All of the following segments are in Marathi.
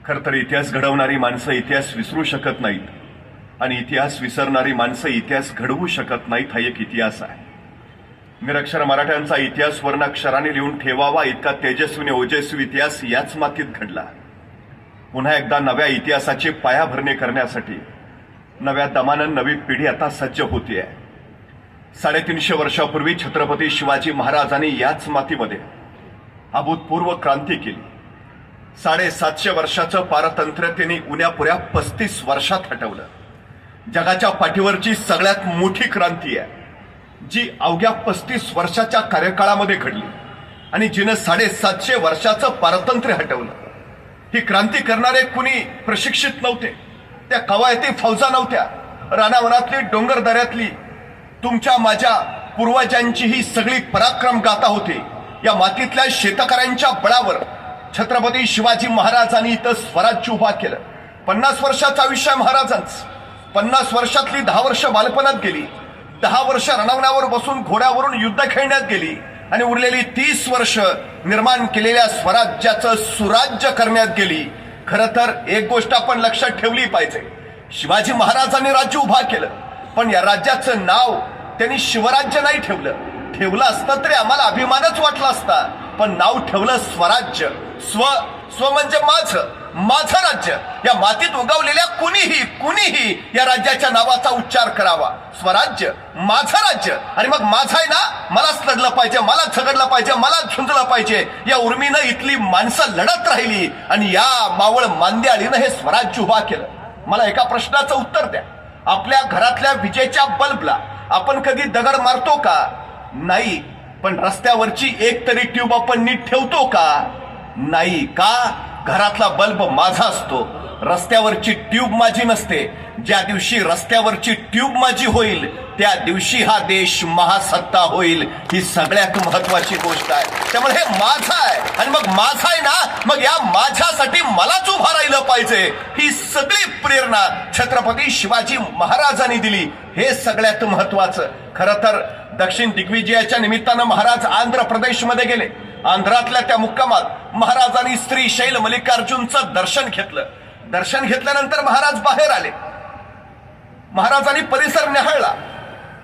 खरं तर इतिहास घडवणारी माणसं इतिहास विसरू शकत नाहीत आणि इतिहास विसरणारी माणसं इतिहास घडवू शकत नाहीत. हा एक इतिहास आहे. निरक्षर मराठ्यांचा इतिहास वर्णाक्षराने लिहून ठेवावा इतका तेजस्वी ओजस्वी इतिहास याच मातीत घडला. पुन्हा एकदा नव्या इतिहासाची पायाभरणी करण्यासाठी नव्या दमानं नवी पिढी आता सज्ज होतीये. 350 वर्षापूर्वी छत्रपती शिवाजी महाराजांनी याच मातीमध्ये अभूतपूर्व क्रांती केली. 750 वर्षाचं पारतंत्र्य त्यांनी उन्यापुऱ्या 35 वर्षात हटवलं. जगाच्या पाठीवरची सगळ्यात मोठी क्रांती आहे जी अवघ्या 35 वर्षाच्या कार्यकाळामध्ये घडली आणि जिनं 750 वर्षाचं पारतंत्र्य हटवलं. ही क्रांती करणारे कुणी प्रशिक्षित नव्हते. त्या कवायती फौजा नव्हत्या. रानावनातली डोंगर दऱ्यातली तुमच्या माझ्या पूर्वजांची ही सगळी पराक्रम गाथा होती. या मातीतल्या शेतकऱ्यांच्या बळावर छत्रपती शिवाजी महाराजांनी इथं स्वराज्य उभा केलं. 50 वर्षाचं आयुष्य आहे महाराजांचं. 50 वर्षातली 10 वर्ष बालपणात गेली, 10 वर्ष रणवण्यावर बसून घोड्यावरून युद्ध खेळण्यात गेली आणि उरलेली 30 वर्ष निर्माण केलेल्या स्वराज्याचं सुराज्य करण्यात गेली. खरं तर एक गोष्ट आपण लक्षात ठेवली पाहिजे. शिवाजी महाराजांनी राज्य उभा केलं, पण या राज्याचं नाव त्यांनी शिवराज्य नाही ठेवलं. ठेवलं असतं तरी आम्हाला अभिमानच वाटला असता, पण नाव ठेवलं स्वराज्य. स्व म्हणजे माझं राज्य. या मातीत उगवलेल्या कुणीही या राज्याच्या नावाचा उच्चार करावा. स्वराज्य, माझं राज्य. आणि मग माझं आहे ना, मलाच लढलं पाहिजे, मलाच झगडलं पाहिजे, मलाच झुंजलं पाहिजे या उर्मीनं इथली माणसं लढत राहिली आणि या मावळ मांद्याळीनं हे स्वराज्य उभा केलं. मला एका प्रश्नाचं उत्तर द्या. आपल्या घरातल्या विजेच्या बल्बला आपण कधी दगड मारतो का? नाही. पण रस्त्यावरची एक तरी ट्यूब आपण नीट ठेवतो का? नाही. का? घरातला बल्ब माझा असतो, रस्त्यावरची ट्यूब माझी नसते. ज्या दिवशी रस्त्यावरची ट्यूब माझी होईल त्या दिवशी हा देश महासत्ता होईल. ही सगळ्यात महत्वाची गोष्ट आहे. त्यामुळे हे माझं आहे आणि मग माझं आहे ना, मग या माझ्यासाठी मलाच उभा राहिलं पाहिजे. ही सगळी प्रेरणा छत्रपती शिवाजी महाराजांनी दिली. हे सगळ्यात महत्वाचं. खरं तर दक्षिण दिग्विजयाच्या निमित्तानं महाराज आंध्र प्रदेशमध्ये गेले. आंध्रातल्या त्या मुक्कामात महाराजांनी श्रीशैल मल्लिकार्जुनचं दर्शन घेतलं. दर्शन घेतल्यानंतर महाराज बाहेर आले. महाराजांनी परिसर निहाळला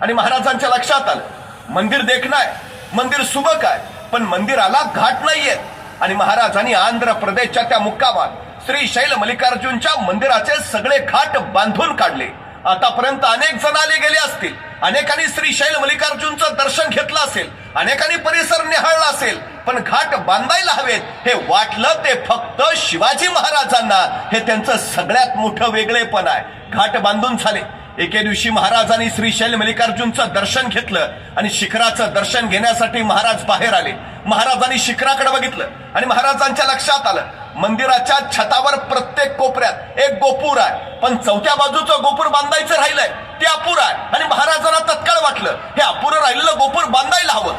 आणि महाराजांच्या लक्षात आलं मंदिर देखणं आहे, मंदिर सुबक आहे, पण मंदिराला घाट नाहीये. आणि महाराजांनी आंध्र प्रदेशच्या त्या मुक्कामात श्रीशैल मल्लिकार्जुनच्या मंदिराचे सगळे घाट बांधून काढले. आतापर्यंत अनेक जण आले गेले असतील, अनेकांनी श्रीशैल मल्लिकार्जुनचं दर्शन घेतलं असेल, अनेकांनी परिसर निहाळला असेल, पण घाट बांधायला हवेत हे वाटलं ते फक्त शिवाजी महाराजांना. हे त्यांचं सगळ्यात मोठं वेगळेपण आहे. घाट बांधून झाले. एके दिवशी महाराजांनी श्रीशैल मल्लिकार्जुनचं दर्शन घेतलं आणि शिखराचं दर्शन घेण्यासाठी महाराज बाहेर आले. महाराजांनी शिखराकडे बघितलं आणि महाराजांच्या लक्षात आलं मंदिराच्या छतावर प्रत्येक कोपऱ्यात एक गोपूर आहे, पण चौथ्या बाजूचं गोपूर बांधायचं राहिलंय, ते अपुरं आहे. आणि महाराजांना तत्काळ वाटलं हे अपुरं राहिलेलं गोपूर बांधायला हवं.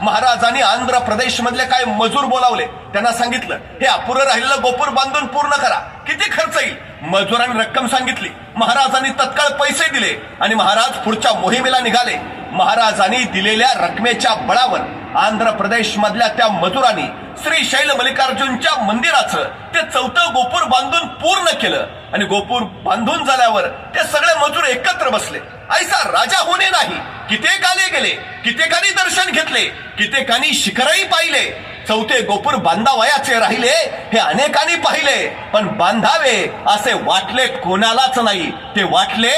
महाराजांनी आंध्र प्रदेश मधले काय मजूर बोलावले. त्यांना सांगितलं हे अपुरं राहिलेलं गोपूर बांधून पूर्ण करा. किती खर्च येईल? मजुरांनी रक्कम सांगितली. महाराजांनी तत्काळ पैसे दिले आणि महाराज पुढच्या मोहिमेला निघाले. महाराजांनी दिलेल्या रकमेच्या बळावर आंध्र प्रदेश मधल्या त्या मजुरांनी श्रीशैल मल्लिकार्जुनच्या मंदिराचं ते चौथं गोपूर बांधून पूर्ण केलं. आणि गोपूर बांधून झाल्यावर ते सगळे मजूर एकत्र बसले. ऐसा राजा होणे नाही. कित्येक आले गेले, कित्येकानी दर्शन घेतले, कित्येकानी शिखरही पाहिले. चौथे गोपूर बांधावयाचे राहिले हे अनेकांनी पाहिले, पण बांधावे असे वाटले कोणालाच नाही. ते वाटले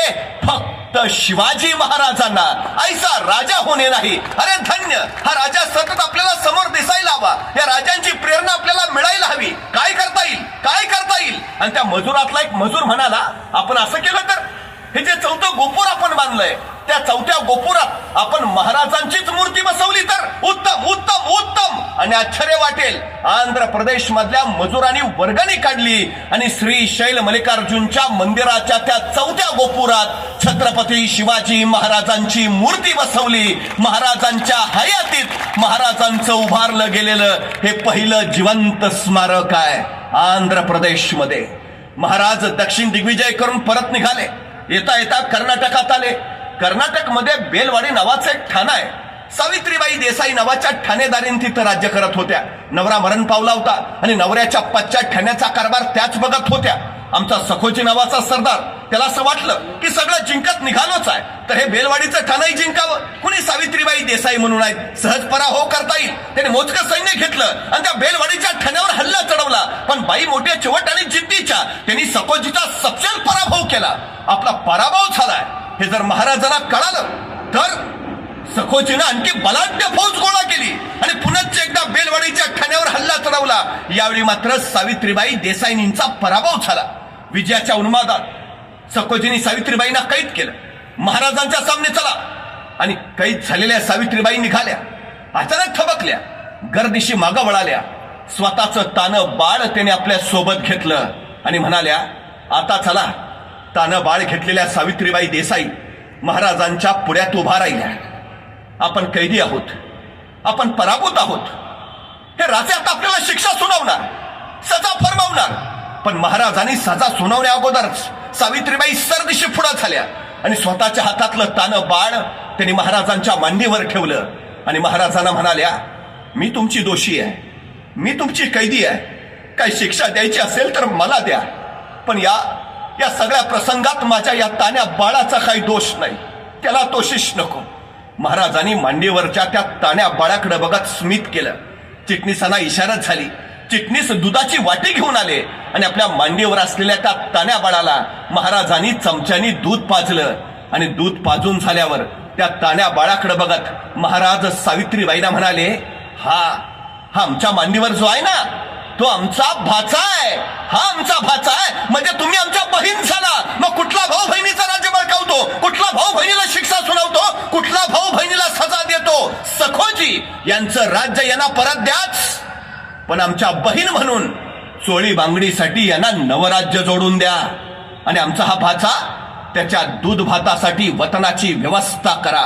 फक्त शिवाजी महाराजांना. ऐसा राजा होणे नाही. अरे धन्य हा राजा सतत आपल्याला समोर दिसायला हवा. या राजांची प्रेरणा आपल्याला मिळायला हवी. काय करता येईल, काय करता येईल. आणि त्या मजुरातला एक मजूर म्हणाला आपण असं केलं तर हे जे चौथं गोपूर आपण बांधलंय त्या चौथ्या गोपुरात आपण महाराजांचीच मूर्ती बसवली तर उत्तम उत्तम उत्तम. आणि आश्चर्य वाटेल, आंध्र प्रदेश मधल्या मजुरांनी वर्गणी काढली आणि श्रीशैल मल्लिकार्जुनच्या मंदिराच्या त्या चौथ्या गोपुरात छत्रपती शिवाजी महाराजांची मूर्ती बसवली. महाराजांच्या हयातीत महाराजांचं उभारलं गेलेलं हे पहिलं जिवंत स्मारक आहे आंध्र प्रदेशमध्ये. महाराज दक्षिण दिग्विजय करून परत निघाले. येता येता कर्नाटकात आले. कर्नाटक मध्ये बेलवाडी नावाचं एक ठाणं आहे. सावित्रीबाई देसाई नावाच्या ठाणेदारीन तिथं राज्य करत होत्या. नवरा मरण पावला होता आणि नवऱ्याच्या पश्चात ठाण्याचा कारभार त्याच बघत होत्या. आमचा सखोजी नावाचा सरदार, त्याला असं वाटलं की सगळं जिंकत निघालोच आहे, तर हे बेलवाडीचं ठाणंही जिंकावं. कुणी सावित्रीबाई देसाई म्हणून आहेत, सहज पराभव करता येईल. त्याने मोजकं सैन्य घेतलं आणि त्या बेलवाडीच्या ठाण्यावर हल्ला चढवला. पण बाई मोठ्या चिवट आणि जिद्दीच्या, त्यांनी सखोजीचा सपशेल पराभव केला. आपला पराभव झालाय हे जर महाराजांना कळालं तर सखोजीनं आणखी बलाढ्य फौज गोळा केली आणि पुन्हा एकदा बेलवाडीच्या ठाण्यावर हल्ला चढवला. यावेळी मात्र सावित्रीबाई देसाईंचा पराभव झाला. विजयाच्या उन्मादात सखोजींनी सावित्रीबाईंना कैद केलं. महाराजांच्या सामने चला आणि कैद झालेल्या सावित्रीबाई निघाल्या. अचानक थबकल्या, गर्दीशी मागं वळाल्या. स्वतःचं तानं बाळ त्याने आपल्या सोबत घेतलं आणि म्हणाल्या, आता चला. तानं बाळ घेतलेल्या सावित्रीबाई देसाई महाराजांच्या पुढ्यात उभा राहिल्या. आपण कैदी आहोत, आपण पराभूत आहोत. हे राजे आता आपल्याला शिक्षा सुनावणार, सजा फरमावणार. पण महाराजांनी सजा सुनावण्या अगोदरच सावित्रीबाई सरदिशी पुढे झाल्या आणि स्वतःच्या हातातलं तानं बाळ त्यांनी महाराजांच्या मांडीवर ठेवलं आणि महाराजांना म्हणाल्या, मी तुमची दोषी आहे, मी तुमची कैदी आहे. काही शिक्षा द्यायची असेल तर मला द्या, पण या सगळ्या प्रसंगात माझ्या या तान्या बाळाचा काही दोष नाही, त्याला दोषीश नको. महाराजांनी मांडीवरच्या त्या ताण्या बाळाकडे बघत स्मित केलं. चिटणीसांना इशारा झाली. चिटणीस दुधाची वाटी घेऊन आले आणि आपल्या मांडीवर असलेल्या त्या ताण्या बाळाला महाराजांनी चमच्यानी दूध पाजलं आणि दूध पाजून झाल्यावर त्या ताण्या बाळाकडे बघत महाराज सावित्रीबाईंना म्हणाले, हा आमच्या मांडीवर जो आहे ना, तो आमचा भाचा आहे, हा आमचा भाचा आहे. म्हणजे तुम्ही आमच्या बहीण झाला. मग कुठला भाऊ बहिणीचा राज्य बळकावतो, कुठला भाऊ बहिणीला शिक्षा सुनावतो, कुठला भाऊ बहिणीला सजा देतो? सखोजी यांचं राज्य यांना परत द्याच, पण आमच्या बहीण म्हणून चोळी बांगडीसाठी यांना नवराज्य जोडून द्या आणि आमचा हा भाचा त्याच्या दूध भातासाठी वतनाची व्यवस्था करा.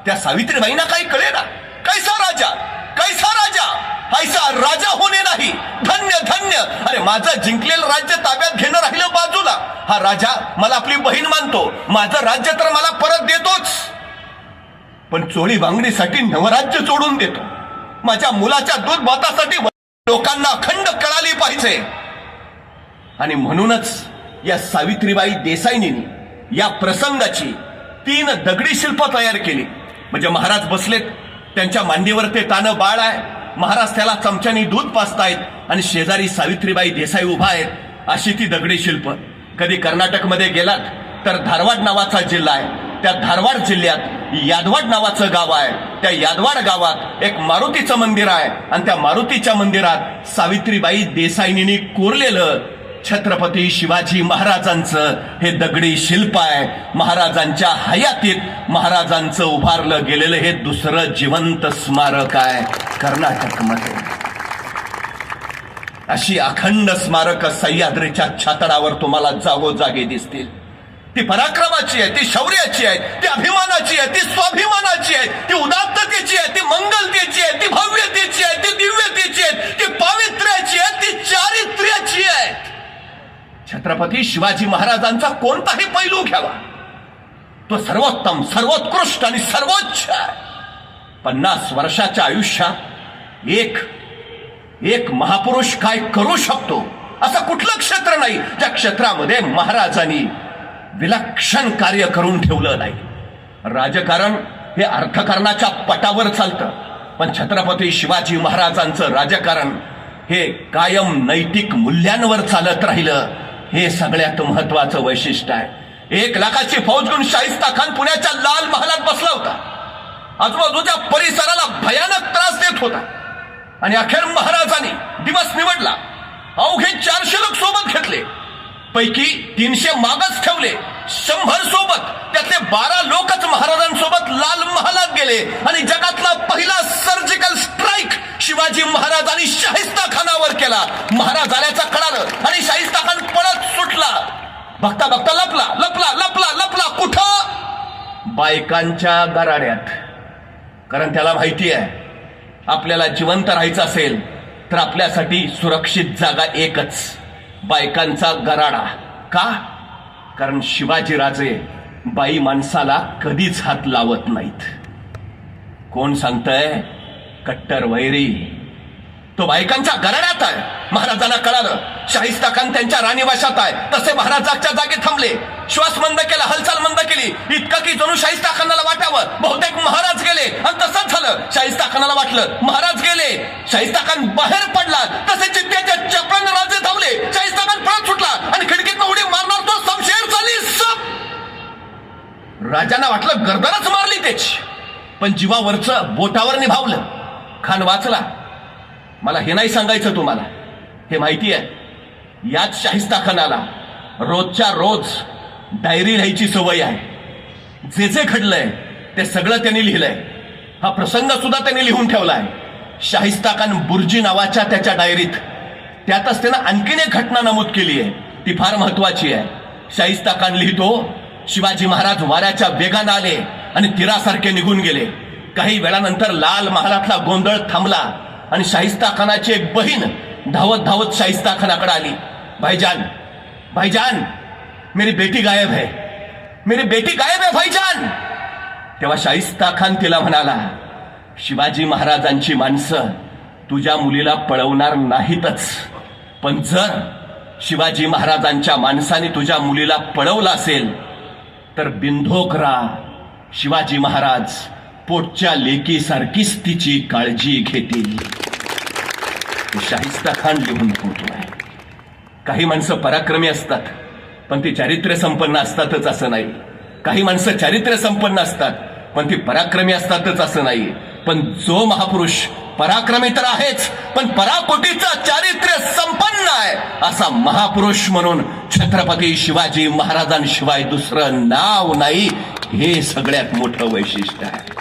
त्या सावित्रीबाईंना काही कळेना. कैसा राजा, कैसा राजा, ऐसा राजा होणे नाही. धन्य धन्य. अरे माझं जिंकलेलं राज्य ताब्यात घेणं राहिलं बाजूला, हा राजा मला आपली बहीण मानतो, माझं राज्य तर मला परत देतोच, पण चोळी बांगडीसाठी नवराज्य जोडून देतो. माझ्या मुलाच्या दूध भातासाठी लोकांना अखंड कळाली पाहिजे. आणि म्हणूनच या सावित्रीबाई देसाईंनी या प्रसंगाची 3 दगडी शिल्प तयार केली. म्हणजे महाराज बसलेत, त्यांच्या मांडीवर ते तानं बाळ आहे, महाराज त्याला चमच्यानी दूध पाजतायत आणि शेजारी सावित्रीबाई देसाई उभा आहेत. अशी ती दगडी शिल्प. कधी कर्नाटकमध्ये गेलात तर धारवाड नावाचा जिल्हा आहे, त्या धारवाड जिल्ह्यात यादवाड नावाचं गाव आहे. त्या यादवाड गावात एक मारुतीचं मंदिर आहे आणि त्या मारुतीच्या मंदिरात सावित्रीबाई देसाईंनी कोरलेलं छत्रपती शिवाजी महाराजांचं हे दगडी शिल्प आहे. महाराजांच्या हयातीत महाराजांचं उभारलं गेलेलं हे दुसरं जिवंत स्मारक आहे कर्नाटकमध्ये. अशी अखंड स्मारक सह्याद्रीच्या छातडावर तुम्हाला जागोजागी दिसतील. ती पराक्रमाची आहे, ती शौर्याची आहे, ती अभिमानाची आहे, ती स्वाभिमानाची आहे, ती उदात्ततेची आहे, ती मंगलतेची आहे, ती भव्यतेची आहे, ती दिव्यतेची आहे, ती पावित्र्याची आहे, ती चारित्र्याची आहे. छत्रपती शिवाजी महाराजांचा कोणताही पैलू घ्यावा, तो सर्वोत्तम, सर्वोत्कृष्ट आणि सर्वोच्च आहे. 50 वर्षाच्या आयुष्यात एक महापुरुष काय करू शकतो असं कुठलं क्षेत्र नाही ज्या क्षेत्रामध्ये महाराजांनी विलक्षण कार्य करून ठेवलं नाही. राजकारण हे अर्थकारणाच्या पटावर चालतं, पण छत्रपती शिवाजी महाराजांचं राजकारण हे कायम नैतिक मूल्यांवर चालत राहिलं. हे सगळ्यात महत्वाचं वैशिष्ट्य आहे. 1 लाखाची फौज घेऊन शाहिस्ता खान पुण्याच्या लाल महालात बसला होता. आजूबाजूच्या परिसराला भयानक त्रास देत होता आणि अखेर महाराजांनी दिवस निवडला. अवघे 400 लोक सोबत घेतले, पैकी 300 मागच ठेवले. 100 सोबत, त्यातले 12 लोकच महाराजांसोबत लाल महालात गेले आणि जगातला पहिला सर्जिकल स्ट्राईक शिवाजी महाराजांनी शाहिस्ता खानावर केला. महाराज आल्याचं कळालं आणि शाहिस्ता खान पळत सुटला. बघता बघता लपला लपला लपला लपला. कुठं? बायकांच्या गराड्यात. कारण त्याला माहिती आहे आपल्याला जिवंत राहायचं असेल तर आपल्यासाठी सुरक्षित जागा एकच, बायकांचा गराडा. का? कारण शिवाजीराजे बाई माणसाला कधीच हात लावत नाहीत. कोण सांगतंय? कट्टर वैरी. तो बायकांच्या गराड्यात आहे. महाराजांना कळालं शाहिस्ता खान त्यांच्या राणीवाशात आहे. तसे महाराज जागच्या जागी थांबले, श्वास मंद केला, हालचाल मंद केली, इतकं की जणू शाहिस्ता खानाला वाटावं बहुतेक महाराज गेले. आणि तसंच झालं. शाहिस्ता खानाला वाटलं महाराज गेले. शाहिस्ता खान बाहेर पडला, तसे चित्त्याच्या चपळाने राजे धावले. शाहिस्ता खान पळत सुटला आणि खिडकीतनं उडी मारणार तो शमशेर चाली सप. राजांना वाटलं गर्दनच मारली त्याची, पण जीवावरचं बोटावर निभावलं. खान वाचला. मला हे नाही सांगायचं तुम्हाला, हे माहिती आहे. याच शाहिस्ता खानाला रोजच्या रोज डायरी लिहायची सवय आहे. जे जे घडलंय ते सगळं त्यांनी लिहिलंय. हा प्रसंग सुद्धा त्यांनी लिहून ठेवलाय शाहिस्ता खान बुर्जी नावाच्या त्याच्या डायरीत. त्यातच त्यानं आणखीन एक घटना नमूद केली आहे, ती फार महत्वाची आहे. शाहिस्ता खान लिहितो, शिवाजी महाराज वाऱ्याच्या वेगानं आले आणि तीरासारखे निघून गेले. काही वेळानंतर लाल महालातला गोंधळ थांबला आणि शाहिस्ता खानाची एक बहीण धावत धावत शाहिस्ता खानाकडे आली. भाईजान, भाईजान, मेरी बेटी गायब है, मेरी बेटी गायब है भाईजान. तेव्हा शाहिस्ता खान तिला म्हणाला, शिवाजी महाराजांची माणसं तुझ्या मुलीला पळवणार नाहीतच, पण जर शिवाजी महाराजांच्या माणसाने तुझ्या मुलीला पळवलं असेल तर बिंधोकरा शिवाजी महाराज पोटच्या लेकीसारखीच तिची काळजी घेतील. शाहिस्ता खान लिहून ठेवतोय. काही माणसं पराक्रमी असतात, पण ती चारित्र्य संपन्न असतातच असं नाही. काही माणसं चारित्र्य संपन्न असतात, पण ती पराक्रमी असतातच असं नाही. पण जो महापुरुष पराक्रमी तर आहेच, पण पराकोटीचा चारित्र्य संपन्न आहे असा महापुरुष म्हणून छत्रपती शिवाजी महाराजांशिवाय दुसरं नाव नाही. हे सगळ्यात मोठं वैशिष्ट्य आहे.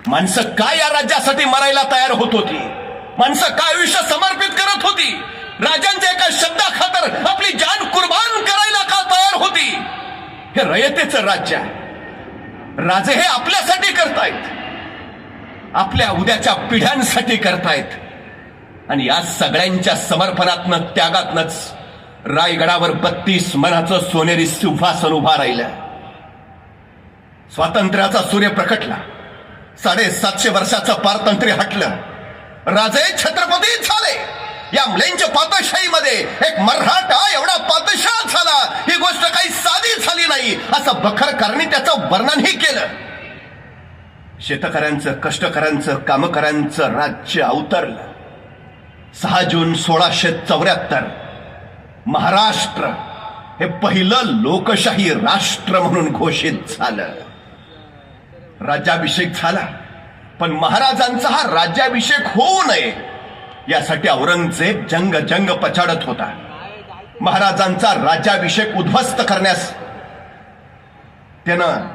माणसं काय या राज्यासाठी मरायला तयार होत होती, माणसं काय आयुष्य समर्पित करत होती, राजांच्या एका शब्दाखातर आपली जान कुर्बान करायला का तयार होती. हे रयतेचं राज्य आहे. राजे हे आपल्यासाठी करतायत, आपल्या उद्याच्या पिढ्यांसाठी करतायत. आणि या सगळ्यांच्या समर्पणातनं त्यागातनच रायगडावर 32 मनाचं सोनेरी सिंहासन उभा राहिलं. स्वातंत्र्याचा सूर्य प्रकटला. 750 वर्षाचं पारतंत्र्य हटलं. राजे छत्रपती झाले. या म्लेंज पातशाहीमध्ये एक मराठा एवढा पातशाह झाला, ही गोष्ट काही साधी झाली नाही असं बखरकरांनी त्याचं वर्णनही केलं. शेतकऱ्यांचं, कष्टकऱ्यांचं, कामकऱ्यांचं राज्य अवतरलं. 6 जून 1674 महाराष्ट्र हे पहिलं लोकशाही राष्ट्र म्हणून घोषित झालं. राज्याभिषेक झाला, पण महाराजांचा हा राज्याभिषेक होऊ नये यासाठी औरंगजेब जंग पछाडत होता. महाराजांचा राज्याभिषेक उद्ध्वस्त करण्यास त्यानं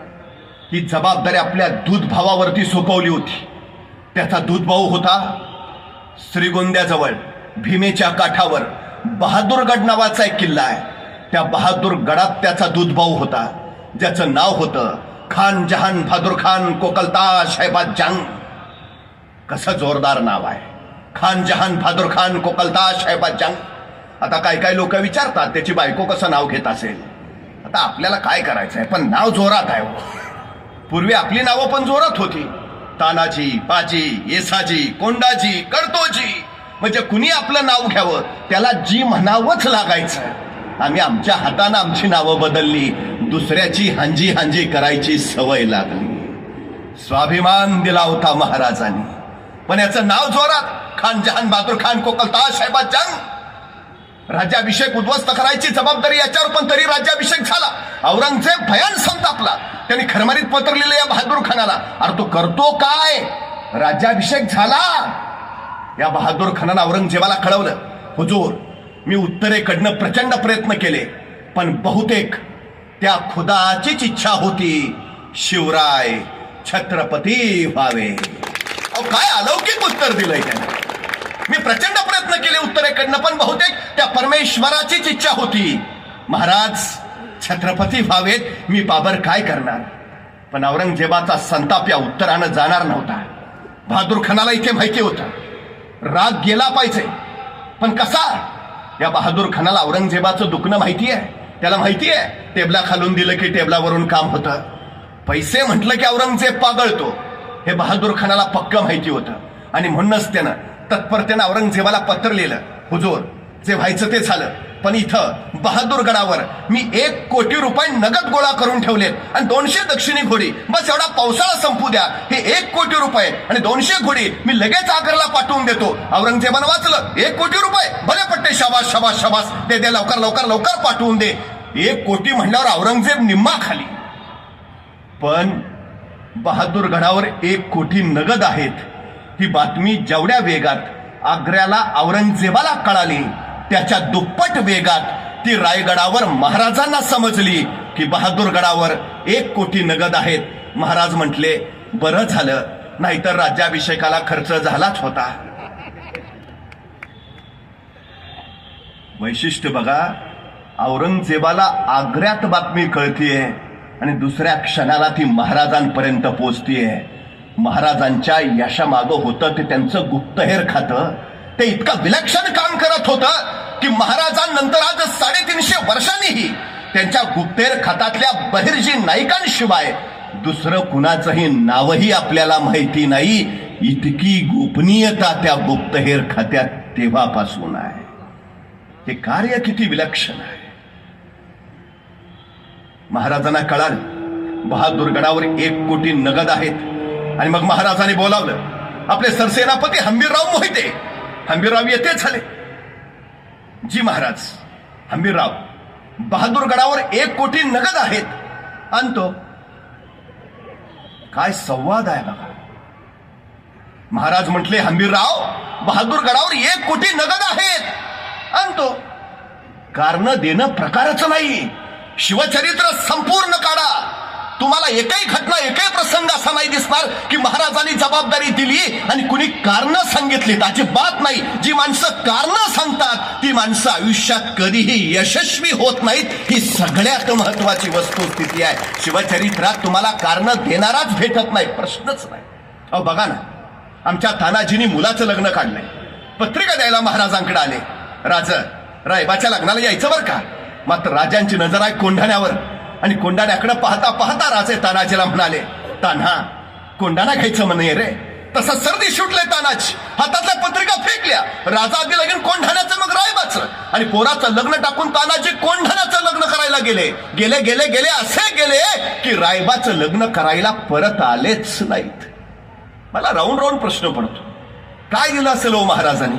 ही जबाबदारी आपल्या दूध भावावरती सोपवली होती. त्याचा दूध भाऊ होता श्रीगोंद्याजवळ भीमेच्या काठावर बहादूरगड नावाचा एक किल्ला आहे. त्या बहादूर गडात त्याचा दूध भाऊ होता, ज्याचं नाव होतं खान जहान बहादूर खान कोकलताश हैबात जंग. कसं जोरदार नाव आहे, खान जहान बहादूर खान कोकलताश हैबात जंग. आता काय काय लोक विचारतात त्याची बायको कसं नाव घेत असेल. आता आपल्याला काय करायचं आहे, पण नाव जोरात आहे. पूर्वी आपली नावं पण जोरात होती, तानाजी, बाजी, येसाजी, कोंडाजी, कडतोजी. म्हणजे कुणी आपलं नाव घ्यावं त्याला जी म्हणावंच लागायचं. आम्ही आमच्या हातानं आमची नावं बदलली, दुसऱ्याची हांजी हांजी करायची सवय लागली. स्वाभिमान दिला होता महाराजांनी, पण याचं नाव जोरात खान जहान बहादूर खान कोकलताश हैबात जंग. राज्याभिषेक उद्ध्वस्त करायची जबाबदारी याच्यावर, पण तरी राज्याभिषेक झाला. औरंगजेब भयान संतापला. त्यांनी खरमरीत पत्र लिहिलं या बहादूर खानाला. अरे तो करतो काय, राज्याभिषेक झाला. या बहादूर खानानं औरंगजेबाला कळवलं, हुजूर मी उत्तरेकडनं प्रचंड प्रयत्न केले, पण बहुतेक त्या खुदाचीच इच्छा होती शिवराय छत्रपती व्हावे. काय अलौकिक उत्तर दिलंय त्याने. मी प्रचंड प्रयत्न केले उत्तरेकडनं, पण बहुतेक त्या परमेश्वराचीच इच्छा होती महाराज छत्रपती व्हावेत. मी बाबर काय करणार. पण औरंगजेबाचा संताप या उत्तरानं जाणार नव्हता. बहादूर खानाला इथे माहिती होतं राग गेला पाहिजे, पण कसा. या बहादूर खानाला औरंगजेबाचं दुखणं माहिती आहे. त्याला माहिती आहे टेबला खालून दिलं की टेबलावरून काम होतं. पैसे म्हटलं की औरंगजेब पागळतो. हे बहादूर खानाला पक्क माहिती होतं आणि म्हणूनच त्यानं तत्परतेनं औरंगजेबाला पत्र लिहिलं, हुजूर जे व्हायचं ते झालं, पण इथं बहादूरगडावर मी 1 कोटी रुपये नगद गोळा करून ठेवलेत आणि 200 दक्षिणी घोडी, बस एवढा पावसाळा संपू द्या, हे 1 कोटी रुपये आणि 200 घोडी मी लगेच आग्र्याला पाठवून देतो. औरंगजेबानं वाचलं, 1 कोटी रुपये भले पट्टे, शाबास शाबास शाबास, दे दे, लवकर लवकर लवकर पाठवून दे. 1 कोटी म्हणल्यावर औरंगजेब निम्मा खाली. पण बहादूरगडावर 1 कोटी नगद आहेत ही बातमी जेवढ्या वेगात आग्र्याला औरंगजेबाला कळाली, त्याच्या दुप्पट वेगात ती रायगडावर महाराजांना समजली की बहादूरगडावर 1 कोटी नगद आहेत. महाराज म्हटले, बरं झालं, नाहीतर राज्याभिषेकाला खर्च झालाच होता. वैशिष्ट्य बघा, औरंगजेबाला आग्र्यात बातमी कळतीये आणि दुसऱ्या क्षणाला ती महाराजांपर्यंत पोचतीये. महाराजांच्या यशामागं होतं ते त्यांचं गुप्तहेर खातं. ते इतकं विलक्षण काम करत होतं की महाराजांनंतर आज 350 वर्षांनीही त्यांच्या गुप्तहेर खात्यातल्या बहिर्जी नायकांशिवाय दुसरं कुणाचंही नावही आपल्याला माहिती नाही. इतकी गोपनीयता त्या गुप्तहेर खात्यात तेव्हापासून आहे. हे कार्य किती विलक्षण आहे. महाराजांना कळालं बहादूरगडावर 1 कोटी नगद आहेत आणि मग महाराजांनी बोलावलं आपले सरसेनापती हंबीरराव मोहिते. हंबीरराव येते झाले. जी महाराज. हंबीरराव, बहादूरगडावर 1 कोटी नगद आहेत. आणतो. काय संवाद आहे बघा. महाराज म्हटले, हंबीरराव, बहादूरगडावर 1 कोटी नगद आहेत. आणतो. कारण देणं प्रकारच नाही. शिवचरित्र संपूर्ण काढा, तुम्हाला एकही घटना, एकही प्रसंग असा नाही दिसणार की महाराजांनी जबाबदारी दिली आणि कुणी कारण सांगितली. अजिबात नाही. जी माणसं कारण सांगतात ती माणसं आयुष्यात कधीही यशस्वी होत नाहीत. ही सगळ्यात महत्वाची वस्तुस्थिती आहे. शिवचरित्रात तुम्हाला कारण देणाराच भेटत नाही, प्रश्नच नाही. अहो बघा ना, आमच्या तानाजींनी मुलाचं लग्न काढलंय. पत्रिका द्यायला महाराजांकडे आले. रायबाच्या लग्नाला यायचं बरं का. मात्र राजांची नजर आहे कोंढाण्यावर आणि कोंढाण्याकडे पाहता पाहता राजे तानाजीला म्हणाले, तान्हा, कोंढाणा घ्यायचं म्हणे रे. तसं सर्दी सुटले तानाजी. हातातल्या पत्रिका फेकल्या. राजा आधी लगीन कोंढाण्याचं, मग रायबाचं, आणि पोराचं लग्न टाकून तानाजी कोंढाण्याचं लग्न करायला गेले. गेले गेले गेले असे गेले की रायबाचं लग्न करायला परत आलेच नाहीत. मला राऊंड राऊंड प्रश्न पडतो, काय दिलं असेल हो महाराजांनी?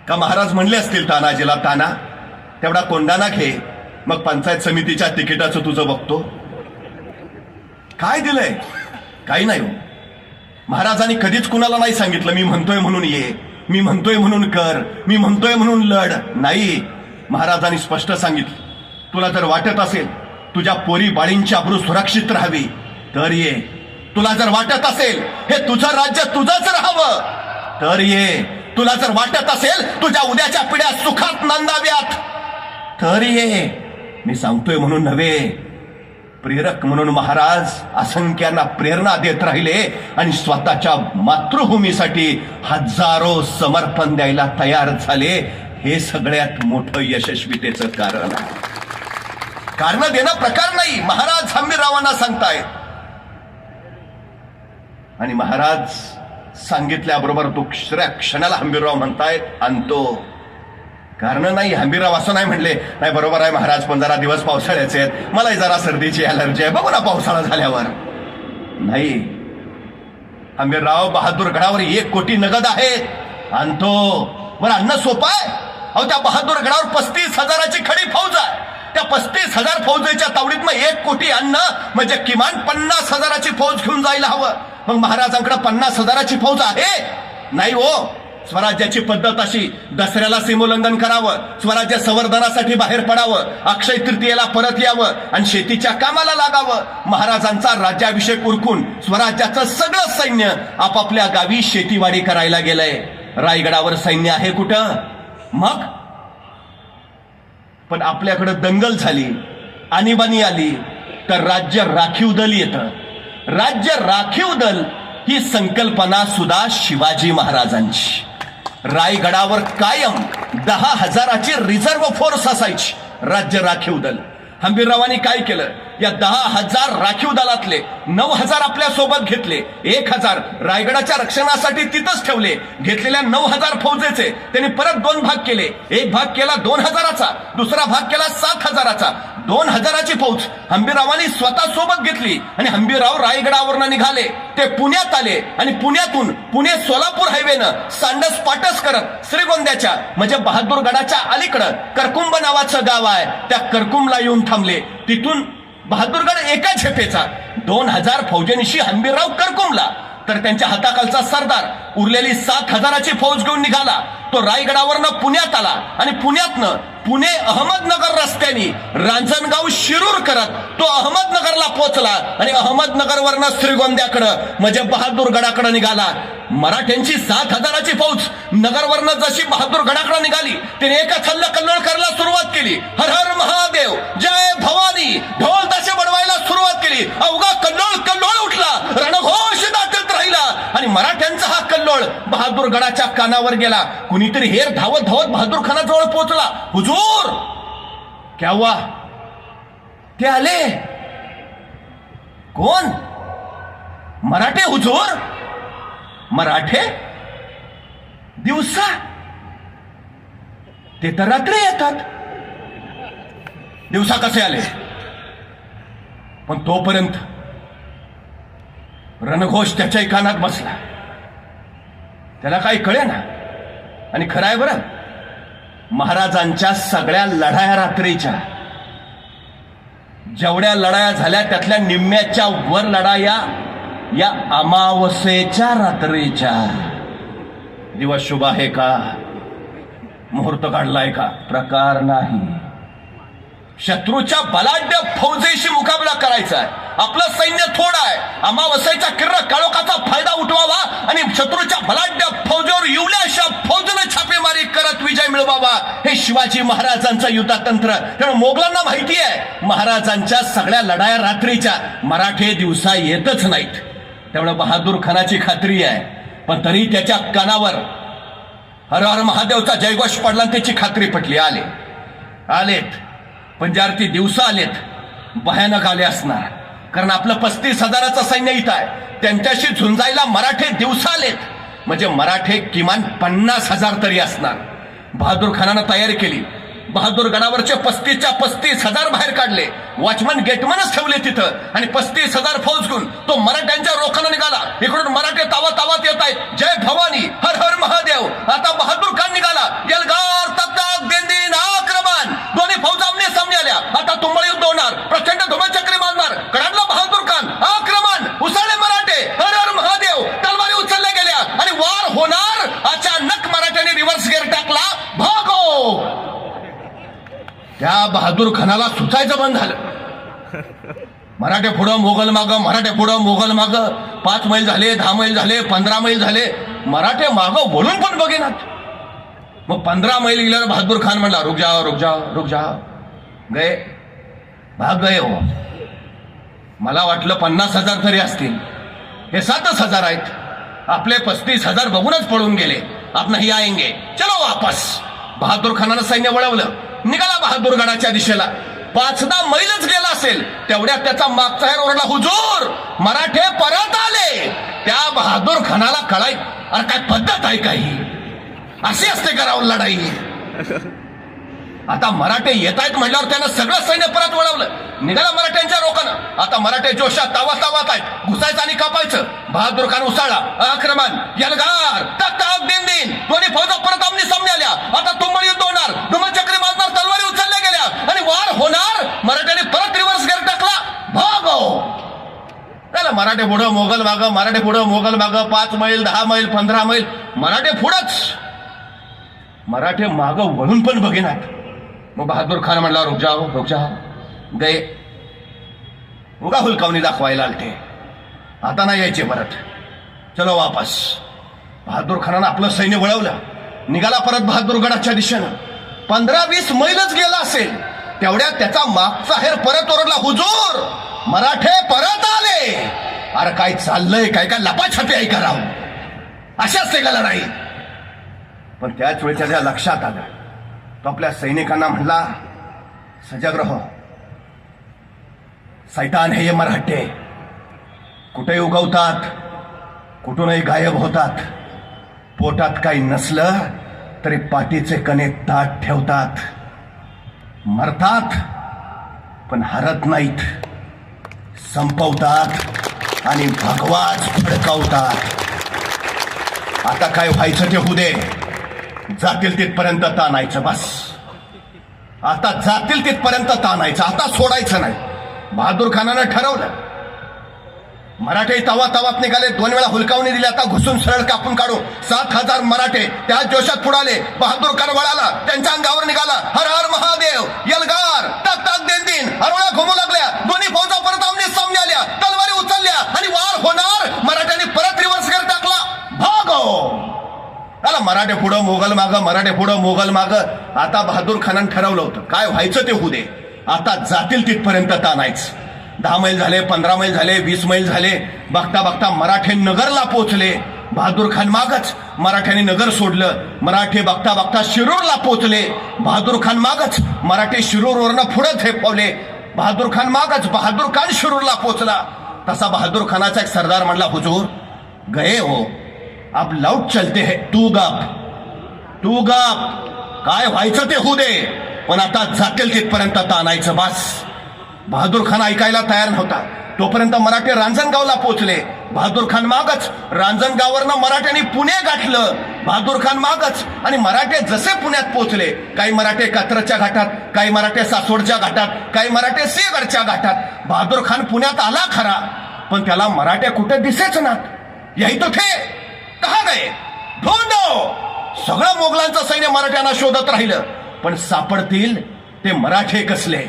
का महाराज म्हणले असतील तानाजीला, ताना तेवढा कोंढाणा घे, मग पंचायत समितीच्या तिकिटाचं तुझं बघतो. काय दिलंय? काही नाही हो. महाराजांनी कधीच कुणाला नाही सांगितलं मी म्हणतोय म्हणून ये, मी म्हणतोय म्हणून कर, मी म्हणतोय म्हणून लढ. नाही, महाराजांनी स्पष्ट सांगितलं, तुला जर वाटत असेल तुझ्या पोरी बाळींची अब्रू सुरक्षित राहावी तर ये. तुला जर वाटत असेल हे तुझं राज्य तुझंच राहावं तर ये. तुला जर वाटत असेल तुझ्या उद्याच्या पिढ्या सुखात नांदाव्यात तर ये. मी सांगतोय म्हणून नव्हे, प्रेरक म्हणून महाराज असंख्यांना प्रेरणा देत राहिले आणि स्वतःच्या मातृभूमीसाठी हजारो समर्पण द्यायला तयार झाले. हे सगळ्यात मोठं यशस्वीतेचं कारण आहे. कारण देणं प्रकार नाही, महाराज हंबीररावांना सांगतायत. आणि महाराज सांगितल्याबरोबर दुसऱ्या क्षणाला हंबीरराव म्हणतायत, आणतो. कारण नाही, हंबीरराव असं नाही म्हणले, नाही बरोबर आहे महाराज, पण जरा दिवस पावसाळ्याचे आहेत, मलाही जरा सर्दीची अलर्जी आहे, बघू ना पावसाळा झाल्यावर. नाही, हंबीरराव, बहादूरगडावर 1 कोटी नगद आहेत. आणतो. बरं, आणणं सोपं आहे? अहो, त्या बहादूरगडावर 35,000ची खडी फौज आहे. त्या 35,000 फौजेच्या तावडीत मग 1 कोटी आणणं म्हणजे किमान 50,000ची फौज घेऊन जायला हवं. मग महाराजांकडे 50,000ची फौज आहे? नाही हो. स्वराज्याची पद्धत अशी, दसऱ्याला सीमोल्लंघन करावं, स्वराज्य संवर्धनासाठी बाहेर पडावं, अक्षय तृतीयेला परत यावं आणि शेतीच्या कामाला लागावं. महाराजांचा राज्याभिषेक उरकून स्वराज्याचं सगळं सैन्य आपापल्या गावी शेतीवाडी करायला गेलंय. रायगडावर सैन्य आहे कुठं? मग पण आपल्याकडे दंगल झाली, आणीबाणी आली तर राज्य राखीव दल येतं. राज्य राखीव दल ही संकल्पना सुद्धा शिवाजी महाराजांची. रायगडावर कायम 10,000ची रिझर्व्ह फोर्स असायची, राज्य राखीव दल. हंबीररावांनी काय केलं, या 10,000 राखीव दलातले 9,000 आपल्या सोबत घेतले, 1,000 रायगडाच्या रक्षणासाठी तिथंच ठेवले. घेतलेल्या 9,000 फौजेचे त्यांनी परत 2 भाग केले. एक भाग केला 2,000चा, दुसरा भाग केला 7,000चा. 2,000ची फौज हंबीररावांनी स्वतः सोबत घेतली आणि हंबीरराव रायगडावरनं निघाले. ते पुण्यात आले आणि पुण्यातून पुणे सोलापूर हायवेनं सांडस पाटस करत श्रीगोंद्याच्या म्हणजे बहादूरगडाच्या अलीकडं करकुंब नावाचं गाव आहे, त्या करकुंबला येऊन थांबले. तिथून बहादूरगड एका झेपेचा. 2,000 फौजेनिशी हंबीरराव करकुंबला, तर त्यांच्या हाताखालचा सरदार उरलेली 7,000ची फौज घेऊन निघाला. तो रायगडावरनं पुण्यात आला आणि पुण्यातनं पुणे अहमदनगर रस्त्याने रांजणगाव शिरूर करत तो अहमदनगरला पोहोचला आणि अहमदनगरवरनं श्रीगोंद्याकडं म्हणजे बहादूरगडाकडे निघाला. मराठ्यांची 7,000ची फौज नगरवरनं जशी बहादूरगडाकडे निघाली, त्याने एका छल्ल कल्लोळ करायला सुरुवात केली. हर हर महादेव, जय भवानी, ढोल ताशे बनवायला सुरुवात केली. अवघा कल्लोळ कल्लोळ उठला, रणघोष दाटत राहिला आणि मराठ्यांचा हा कल्लोळ बहादूरगडाच्या कानावर गेला. कुणीतरी हेर धावत धावत बहादूर खानाजवळ पोहोचला. हुजूर, क्या हुआ? ते आले. कोण? मराठे हुजूर. मराठे दिवसा? ते तर रात्री येतात. दिवसा कसे आले? पण तोपर्यंत रणघोष त्याच्याही कानात बसला. त्याला काही कळे ना. आणि खरं आहे बरं, महाराजांच्या सगळ्या लढाया रात्रीच्या, जेवढ्या लढाया झाल्या त्यातल्या निम्म्याच्या वर लढाया या अमावस्येच्या रात्रीच्या. दिवस शुभ आहे का? मुहूर्त काढलाय का? प्रकार नाही. शत्रूच्या बलाढ्य फौजेशी मुकाबला करायचा आहे. आपलं सैन्य थोडं आहे. अमावस्येच्या किरण काळोखाचा फायदा उठवावा आणि शत्रूच्या बलाढ्य फौजेवर येवल्याशा फौजेनं छापेमारी करत विजय मिळवावा, हे शिवाजी महाराजांचं युद्धतंत्र. त्यामुळे मोगलांना माहिती आहे महाराजांच्या सगळ्या लढाया रात्रीच्या, मराठे दिवसा येतच नाहीत. त्यामुळे बहादूर खानाची खात्री आहे. पण तरी त्याच्या कानावर हर हर महादेवचा जयघोष पडला आणि त्याची खात्री पटली. आलेत पण जारती दिवसा आलेत, भयानक आले असणार. कारण आपलं 35,000चं सैन्य इथं आहे. त्यांच्याशी झुंजायला मराठे दिवसा आलेत म्हणजे मराठे किमान 50,000 तरी असणार. बहादूर खानानं तयारी केली. बहादूर गडावरचे 35च्या 35,000 बाहेर काढले. वॉचमन गेटमनच ठेवले तिथं आणि 35,000 फौज घेऊन तो मराठ्यांच्या रोखानं निघाला. इकडून मराठे तावत तावत येत आहेत. जय भवानी, हर हर महादेव. आता बहादूर खान निघाला. यलगार तक दिंदीन आक्रमण. दोन्ही फौज आमने सामने आल्या. आता तुंबळ युद्ध होणार. प्रचंड धुमचक्री मारणार. कडाडला बहादूर खान. आक्रमण. उसळले मराठे. हर हर महादेव. तलवारी उचलल्या गेल्या आणि वार होणार. अचानक मराठ्यांनी रिव्हर्स गिअर टाकला. भागो. त्या बहादूर खानाला सुचायचं बंद झालं. मराठे पुढं मोगल मागं, मराठे पुढं मोगल मागं. 5 मैल झाले, 10 मैल झाले, 15 मैल झाले. मराठे मागं वळून पण बघेनात. मग 15 मैल गेल्यावर बहादूर खान म्हणला, रुक जाओ रुक जाओ रुक जाओ. गए, भाग गए हो. मला वाटलं 50,000 तरी असतील. हे 7,000 आहेत. आपले 35,000 बघूनच पळून गेले. आप नाही आएंगे, चलो वापस. बहादूर खानानं सैन्य वळवलं. निघाला बहादूरगडाच्या दिशेला. 5-10 मैलच गेला असेल तेवढ्यात त्याचा मागचा हेर ओरडला, हुजूर, मराठे परत आले. त्या बहादूर खानाला कळाय, अरे काय पद्धत आहे काही? अशी असते करावं लढाई? आता मराठे येत आहेत म्हटल्यावर त्यानं सगळं सैन्य परत वळवलं. निघाला मराठ्यांच्या रोखानं. आता मराठे जोशात तावात तावात आहेत. घुसायचं आणि कापायचं. बहादूर खान उसळला. आक्रमण. यलगार तक तक दिन दिन. दोन्ही फौजा परत आमने सामने आल्या. आता तुंबळ युद्ध होणार. धुमचक्री मारणार. तलवारी उचलल्या गेल्या आणि वार होणार. मराठ्याने परत रिव्हर्स गिअर टाकला. भागो. त्याला मराठे पुढं मोगल मागं, मराठे पुढं मोगल मागं. 5 मैल, 10 मैल, 15 मैल. मराठे पुढंच. मराठे मागं वळून पण बघेनात. मग बहादूर खान म्हणला, रुक जाओ रुक जाओ. गए. उगा हुलकावणी दाखवायला आलते. आता नाही यायचे परत. चलो वापस. बहादूर खानानं आपलं सैन्य वळवलं. निघाला परत बहादूरगडाच्या दिशेनं. 15-20 मैलच गेला असेल तेवढ्यात त्याचा मागचा हेर परत ओरडला, हुजूर, मराठे परत आले. अरे काय चाललंय? काय काय लपाछपी आहे करावं? अशी असते का लढाई? पण त्याच वेळी त्याच्या लक्षात आलं. तो आपल्या सैनिकांना म्हणला, सजग रहो, सैतान हे मराठे कुठे उगवतात, कुठूनही गायब होतात. पोटात काही नसलं तरी पाठीचे कणे ताट ठेवतात. मरतात पण हरत नाहीत, संपवतात आणि भगवाच फडकावतात. आता काय व्हायचं ते होऊ दे, जातील तिथपर्यंत ताणायचं बस. आता जातील तिथपर्यंत ताणायचं, आता सोडायचं नाही. बहादूर खानानं ठरवलं. मराठे तवा तवात निघाले, 2 वेळा हुलकावणी दिली. आता घुसून सरळ कापून काढू. 7,000 मराठे त्या जोशात पुढाले. बहादूर खान वळाला, त्यांच्या अंगावर निघाला. हर हर महादेव, यलगार, टाक टाक दिन दिन, हरवळ्या घुमू लागल्या. दोन्ही फौजा परत आमने सामने आल्या, तलवारी उचलल्या आणि वार होणार. मराठ्यांनी परत रिव्हर्स कर टाकला. भागो. आला मराठे पुढं, मोगल मागं, मराठे पुढं, मोगल मागं. आता बहादूर खानानं ठरवलं होतं, काय व्हायचं ते होऊ दे, आता जातील तिथपर्यंत ताणायचं. 10 मैल झाले, 15 मैल झाले, 20 मैल झाले. बघता बघता मराठे नगरला पोहोचले. बहादूर खान मागच. मराठ्यांनी नगर सोडलं. मराठे बघता बघता शिरूरला पोहोचले. बहादूर खान मागच. मराठे शिरूरवरनं पुढे झेपवले. बहादूर खान मागच. बहादूर खान शिरूरला पोहोचला. तसा बहादूर खानाचा एक सरदार म्हणला, हुजूर गए हो, अब लौट चलते हैं. तू गप, काय व्हायचं ते होऊ दे, पण आता जातील तिथपर्यंत ताणायचं बस. बहादूर खान ऐकायला तयार नव्हता. तोपर्यंत मराठे रांजणगावला पोहोचले. बहादूर खान मागच. रांजणगाववरनं मराठ्यांनी पुणे गाठलं. बहादूर खान मागच. आणि मराठे जसे पुण्यात पोहोचले, काही मराठे कात्रजच्या घाटात, काही मराठे सासवडच्या घाटात, काही मराठे सिंहगडच्या घाटात. बहादूर खान पुण्यात आला खरा, पण त्याला मराठे कुठे दिसेच ना. यही तो थे, कहा गए, ढोंडो. सगळं मोगलांचं सैन्य मराठ्यांना शोधत राहिलं, पण सापडतील ते मराठे कसले.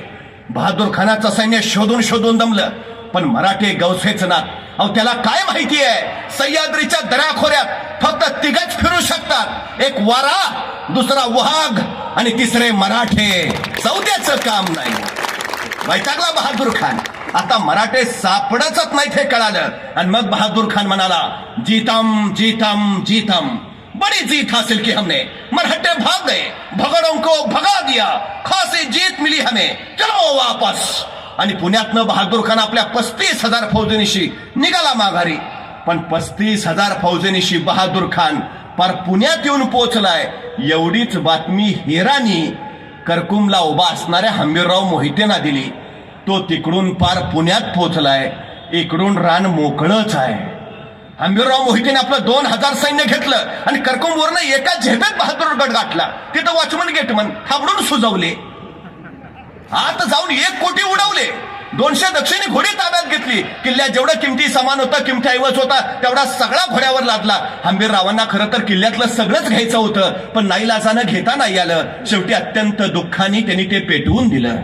बहादूर खानाचं सैन्य शोधून शोधून दमलं, पण मराठे गवसेच ना. अहो त्याला काय माहिती आहे, सह्याद्रीच्या दऱ्याखोऱ्यात फक्त तिघच फिरू शकतात, एक वारा, दुसरा वाघ आणि तिसरे मराठे. चौथ्याचं काम नाही. वैतागला बहादूर खान. आता मराठे सापडतच नाही हे कळालं. आणि मग बहादूर खान म्हणाला, जीतम जीतम जीतम, बड़ी जीत हासिल की हमने. मराठे भाग गए, भगड़ों को भगा दिया, खासी जीत मिली हमें, चलो वापस. आणि पुण्यातनं बहादूर खान आपल्या 35,000 फौजेनिशी निघाला माघारी. पण 35,000 फौजेनिशी बहादूर खान पार पुण्यात येऊन पोहोचलाय. एवढीच बातमी हेरानी करकुमला उभा असणाऱ्या हंबीरराव मोहितेंना दिली. तो तिकडून पार पुण्यात पोहोचलाय, इकडून रान मोकळंच आहे. हंबीरराव मोहितेने आपलं 2,000 सैन्य घेतलं आणि करकुंबवरनं एका झेपेत बहादूरगड गाठला. तिथं वॉचमन गेटमन थांबडून सुजवले. आत जाऊन 1 कोटी उडवले. 200 दक्षिणी घोडी ताब्यात घेतली. किल्ल्यात जेवढं किमती सामान होतं, किमती ऐवज होता, तेवढा सगळा घोड्यावर लादला. हंबीररावांना खरं तर किल्ल्यातलं सगळंच घ्यायचं होतं, पण नाईलाजानं घेता नाही आलं. शेवटी अत्यंत दुःखाने त्यांनी ते पेटवून दिलं.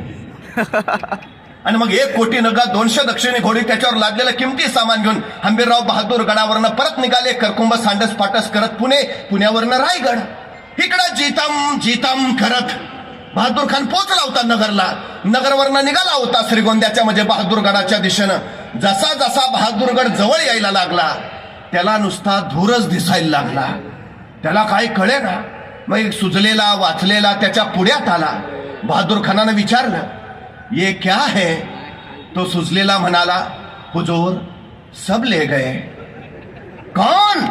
आणि मग 1 कोटी नगा, 200 दक्षिणी घोडी, त्याच्यावर लादलेलं किमती सामान घेऊन हंबीरराव बहादूर गडावरनं परत निघाले. करकुंब सांडस फाटस करत पुणे, पुण्यावरनं रायगड. इकडं जीतम जीतम करत बहादूर खान पोहोचला होता नगरला. नगरवरनं निघाला होता श्रीगोंद्याच्या म्हणजे बहादूरगडाच्या दिशेनं. जसा जसा बहादूरगड जवळ यायला लागला, त्याला नुसता धूरच दिसायला लागला. त्याला काही कळे ना. मग एक सुजलेला वाचलेला त्याच्या पुढ्यात आला. बहादूर खानानं विचारलं, ये क्या है? तो सुजलेला म्हणाला, हुजूर सब ले गए. कौन?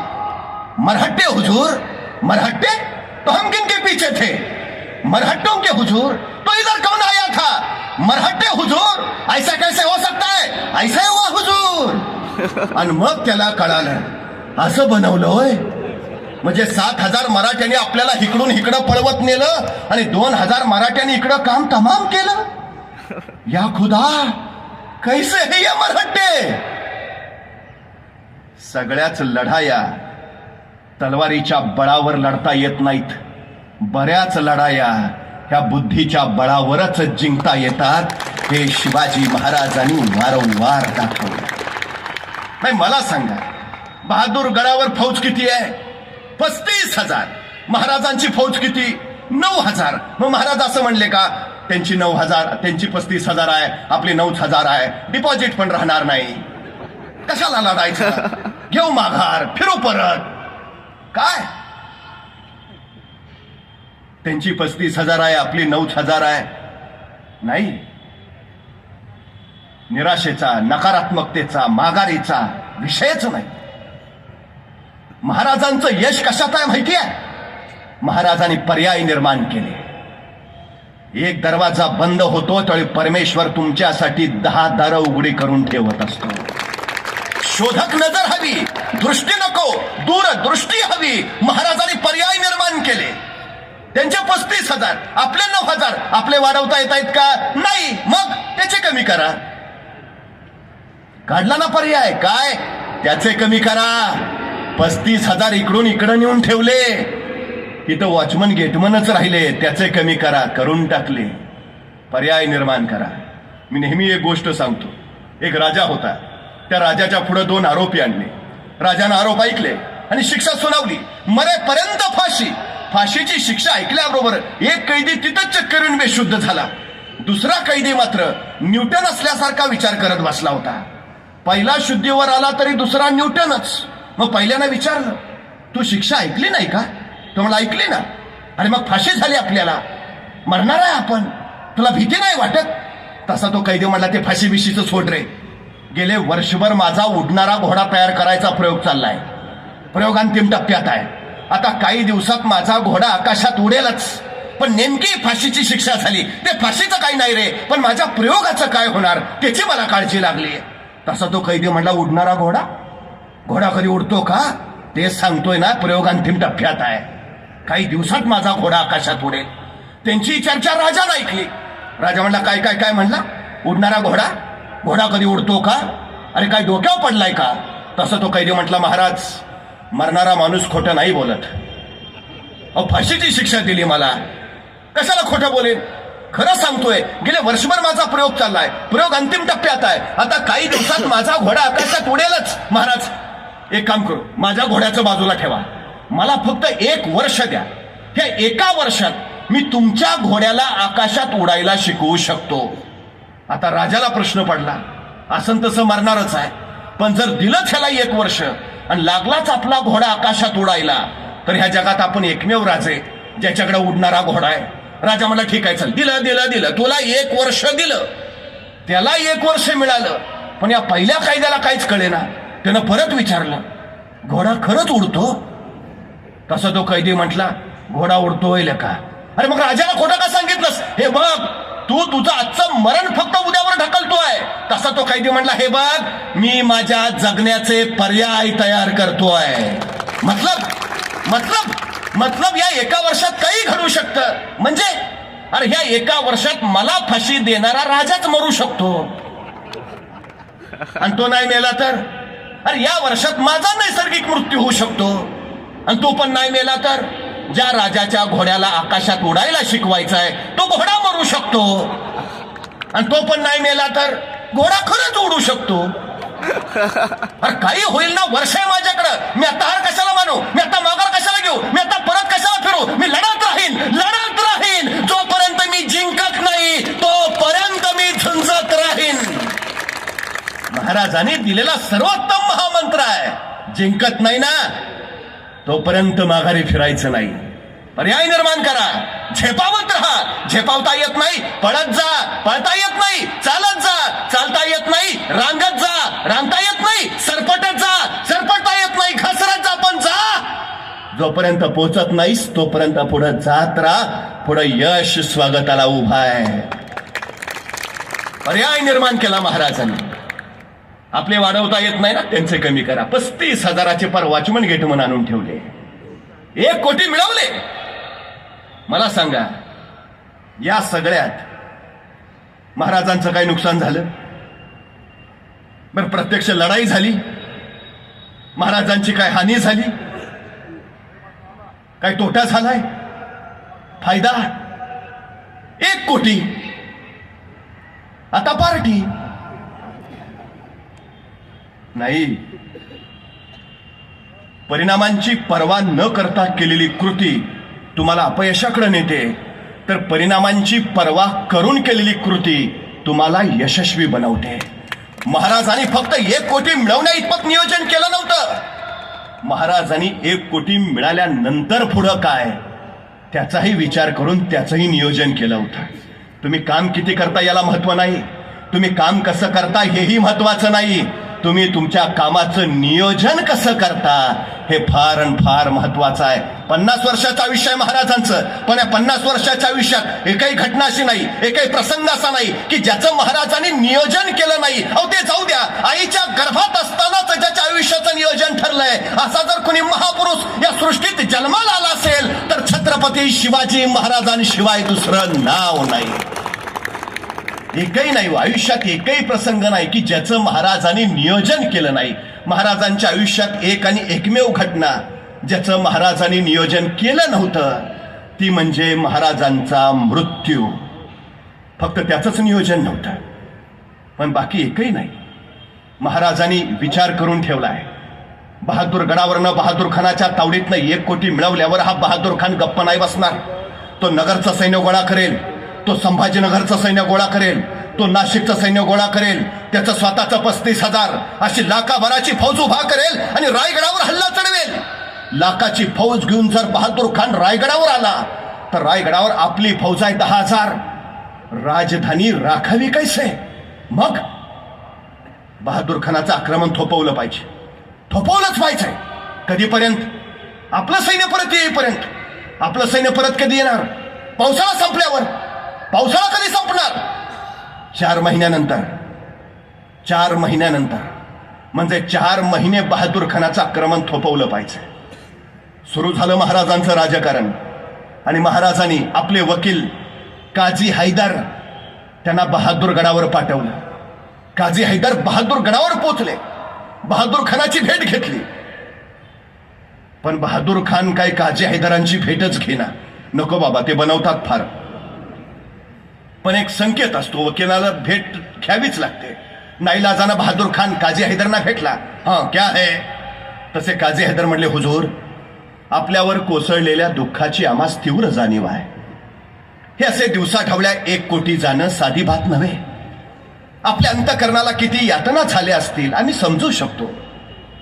मरहट्टे हुजूर. मरहट्टे? तो हम किन के पीछे थे? मरहट्टों के हुजूर. तो इधर कौन आया था? मरहट्टे हुजूर. ऐसा कैसे हो सकता है? ऐसा हुआ हुजूर. आणि मग त्याला कळालं, असं बनवलं होय. म्हणजे 7,000 मराठ्यांनी आपल्याला इकडून इकडं पळवत नेलं आणि 2,000 मराठ्यांनी इकडं काम तमाम केलं. या खुदा, कैसे है ये मराठे? सगळ्याच लढाया तलवारीच्या बळावर लढता येत नाहीत. बऱ्याच लढाया ह्या बुद्धीच्या बळावरच जिंकता येतात. हे शिवाजी महाराजांनी वारंवार दाखवलं. नाही मला सांगा, बहादूर गडावर फौज किती आहे? 35,000. महाराजांची फौज किती? 9,000. मग महाराज असं म्हणले का, त्यांची 9,000, त्यांची 35,000 आहे, आपली 9,000 आहे, डिपॉझिट पण राहणार नाही, कशाला लढायचं, घेऊ माघार, फिरू परत. काय त्यांची 35,000 आहे, आपली 9,000 आहे? नाही, निराशेचा, नकारात्मकतेचा, माघारीचा विषयच नाही. महाराजांचं यश कशात आहे माहिती आहे? महाराजांनी पर्याय निर्माण केले. एक दरवाजा बंद होतो त्यावेळी परमेश्वर तुमच्यासाठी 10 दारं उघडी करून ठेवत असतो. शोधक नजर हवी, दृष्टी नको, दूरदृष्टी हवी. महाराजांनी पर्याय निर्माण केले. त्यांचे 35,000, आपले 9,000. आपले वाढवता येत आहेत का? नाही. मग त्याचे कमी करा. काढला ना पर्याय, काय त्याचे कमी करा. 35,000 इकडून इकडं नेऊन ठेवले. इथं वॉचमन गेटमनच राहिले, त्याचे कमी करा. करून टाकले. पर्याय निर्माण करा. मी नेहमी एक गोष्ट सांगतो. एक राजा होता. त्या राजाच्या पुढे 2 आरोपी आणले. राजानं आरोप ऐकले आणि शिक्षा सुनावली. मरेपर्यंत फाशी. फाशीची शिक्षा ऐकल्याबरोबर एक कैदी तिथंच चक्करून बेशुद्ध झाला. दुसरा कैदी मात्र न्यूटन असल्यासारखा विचार करत बसला होता. पहिला शुद्धीवर आला तरी दुसरा न्यूटनच. मग पहिल्यानं विचारलं, तू शिक्षा ऐकली नाही का? तो मला ऐकली ना. आणि मग फाशी झाली आपल्याला, मरणार आहे आपण, तुला भीती नाही वाटत? तसा तो कैदी म्हणला, ते फाशी बिशीचं सोड रे. गेले वर्षभर माझा उडणारा घोडा तयार करायचा प्रयोग चाललाय. प्रयोग अंतिम टप्प्यात आहे. आता काही दिवसात माझा घोडा आकाशात उडेलच. पण नेमकी फाशीची शिक्षा झाली. ते फाशीचं काही नाही रे, पण माझ्या प्रयोगाचं काय होणार त्याची मला काळजी लागली. तसा तो कैदी म्हणला, उडणारा घोडा? घोडा कधी उडतो का? तेच सांगतोय ना, प्रयोग अंतिम टप्प्यात आहे. काही दिवसात माझा घोडा आकाशात उडेल. त्यांची चर्चा राजानं ऐकली. राजा म्हणला, काय काय काय म्हणला? उडणारा घोडा? घोडा कधी उडतो का? अरे काय डोक्यावर पडलाय का? तसं तो कैदी म्हटला, महाराज, मरणारा माणूस खोटं नाही बोलत. अहो, फाशीची शिक्षा दिली मला, कशाला खोटं बोलेन? खरं सांगतोय. गेले वर्षभर माझा प्रयोग चाललाय. प्रयोग अंतिम टप्प्यात आहे. आता काही दिवसात माझा घोडा आकाशात उडेलच. महाराज, एक काम करू, माझ्या घोड्याचं बाजूला ठेवा. मला फक्त 1 वर्ष द्या. त्या 1 वर्षात मी तुमच्या घोड्याला आकाशात उडायला शिकवू शकतो. आता राजाला प्रश्न पडला, असं तसं मरणारच आहे, पण जर दिलंच ह्याला 1 वर्ष आणि लागलाच आपला घोडा आकाशात उडायला, तर ह्या जगात आपण एकमेव राजे ज्याच्याकडे उडणारा घोडा आहे. राजा म्हणला, ठीक आहे, चल, दिलं दिलं दिलं, तुला 1 वर्ष दिलं. त्याला 1 वर्ष मिळालं. पण या पहिल्या कायद्याला काहीच कळेना. त्यानं परत विचारलं, घोडा खरंच उडतो? तसा तो कैदी म्हटला, घोडा उडतोय का? अरे मग राजाला खोटं का सांगितलंस? हे बघ, तू तुझं आजचं मरण फक्त उद्यावर ढकलतोय. तसा तो कैदी म्हणला, हे बघ, मी माझ्या जगण्याचे पर्याय तयार करतोय. मतलब या 1 वर्षात काही घडू शकतं. म्हणजे अरे ह्या 1 वर्षात मला फाशी देणारा राजाच मरू शकतो. आणि तो नाही मेला तर? अरे या वर्षात माझा नैसर्गिक मृत्यू होऊ शकतो. आणि तो पण नाही मेला तर? ज्या राजाच्या घोड्याला आकाशात उडायला शिकवायचा आहे तो घोडा मरू शकतो. आणि तो पण नाही मेला तर घोडा खरंच उडू शकतो. अरे काही होईल ना, वर्ष आहे माझ्याकडं. मी आता हार कशाला मानू? मी आता माघार कशाला घेऊ? मी आता परत कशाला फिरू? मी लढत राहीन. जोपर्यंत मी जिंकत नाही तोपर्यंत मी झुंजत राहीन. महाराजांनी दिलेला सर्वोत्तम महामंत्र आहे. जिंकत नाही ना तोपर्यंत माघारी फिरायचं नाही. पर्याय निर्माण करा. झेपावत राहा. झेपावता येत नाही, पळत जा. पळता येत नाही, चालत जा. चालता येत नाही, रांगत जा. रांगता येत नाही, सरपटत जा. सरपटता येत नाही, घसरत जा. पण जा. जोपर्यंत पोचत नाहीस तोपर्यंत पुढे जात राहा. पुढे यश स्वागताला उभा आहे. पर्याय निर्माण केला महाराजांनी. आपले वाढवता येत नाही ना, त्यांचे कमी करा. 35,000चे पर वॉचमन गेटमन आणून ठेवले. 1 कोटी मिळवले. मला सांगा, या सगळ्यात महाराजांचं काय नुकसान झालं? बरं, प्रत्यक्ष लढाई झाली? महाराजांची काय हानी झाली? काय तोटा झालाय? फायदा? 1 कोटी. आता पार्टी नाही. परिणामांची पर्वा न करता केलेली कृती तुम्हाला अपयशाकडे नेते, तर परिणामांची पर्वा करून केलेली कृती तुम्हाला यशस्वी बनवते. महाराजांनी फक्त 1 कोटी मिळवण्या इतपत नियोजन केलं नव्हतं. महाराजांनी 1 कोटी मिळाल्यानंतर पुढं काय त्याचाही विचार करून त्याचंही नियोजन केलं होतं. तुम्ही काम किती करता याला महत्व नाही, तुम्ही काम कसं करता हेही महत्वाचं नाही, तुम्ही तुमच्या कामाचं नियोजन कसं करता हे फार आणि फार महत्वाचं आहे. 50 वर्षाचं आयुष्य आहे महाराजांचं, पण या 50 वर्षाच्या आयुष्यात एकही घटना अशी नाही, एकही प्रसंग असा नाही की ज्याचं महाराजांनी नियोजन केलं नाही. अहो ते जाऊ द्या, आईच्या गर्भात असतानाच ज्याच्या आयुष्याचं नियोजन ठरलंय असा जर कोणी महापुरुष या सृष्टीत जन्माला आला असेल तर छत्रपती शिवाजी महाराजांशिवाय दुसरं नाव नाही. एकही नाही, आयुष्यात एकही प्रसंग नाही की ज्याचं महाराजांनी नियोजन केलं नाही. महाराजांच्या आयुष्यात एक आणि एकमेव घटना ज्याचं महाराजांनी नियोजन केलं नव्हतं ती म्हणजे महाराजांचा मृत्यू. फक्त त्याचंच नियोजन नव्हतं, पण बाकी एकही नाही. महाराजांनी विचार करून ठेवलाय. बहादूर गडावरनं बहादूर खानाच्या तावडीतनं 1 कोटी मिळवल्यावर हा बहादूर खान गप्प नाही बसणार. तो नगरचं सैन्य गोळा करेल, तो संभाजीनगरचं सैन्य गोळा करेल, तो नाशिकचं सैन्य गोळा करेल, त्याचं स्वतःचं 35,000 अशी लाखाभराची फौज उभा करेल आणि रायगडावर हल्ला चढवेल. लाखाची फौज घेऊन जर बहादूर खान रायगडावर आला तर रायगडावर आपली फौज आहे 10,000. राजधानी राखावी कैसे? मग बहादूर खानाचं आक्रमण थोपवलं पाहिजे, थोपवलंच पाहिजे. कधीपर्यंत? आपलं सैन्य परत येईपर्यंत. आपलं सैन्य परत कधी येणार? पावसाळा संपल्यावर. पावसाळा कधी संपणार? 4 महिन्यानंतर. 4 महिन्यानंतर म्हणजे 4 महिने बहादूर खानाचं आक्रमण थोपवलं पाहिजे. सुरू झालं महाराजांचं राजकारण आणि महाराजांनी आपले वकील काझी हैदर त्यांना बहादूर गडावर पाठवलं. काझी हैदर बहादूर गडावर पोचले, बहादूर खानाची भेट घेतली. पण बहादूर खान काय काझी हैदरांची भेटच घेना. नको बाबा, ते बनवतात फार, पण एक संकेत असतो, वकिलाला भेट घ्यावीच लागते. नाईलाजानं बहादूर खान काझी हैदरना भेटला. हां, क्या है? तसे काझी हैदर म्हणले, हुजूर, आपल्यावर कोसळलेल्या दुःखाची आम्हास तीव्र जाणीव आहे. हे असे दिवसाढवळ्या 1 कोटी जाणं साधी बात नव्हे. आपल्या अंतकरणाला किती यातना झाल्या असतील आम्ही समजू शकतो,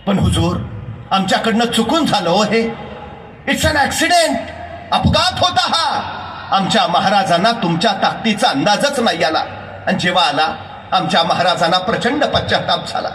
पण हुजूर, आमच्याकडनं चुकून झालं हो हे. It's an accident. अपघात होता हा. आमच्या महाराजांना तुमच्या ताकदीचा अंदाजच नाही आला, आणि जेव्हा आला आमच्या महाराजांना प्रचंड पश्चाताप झाला.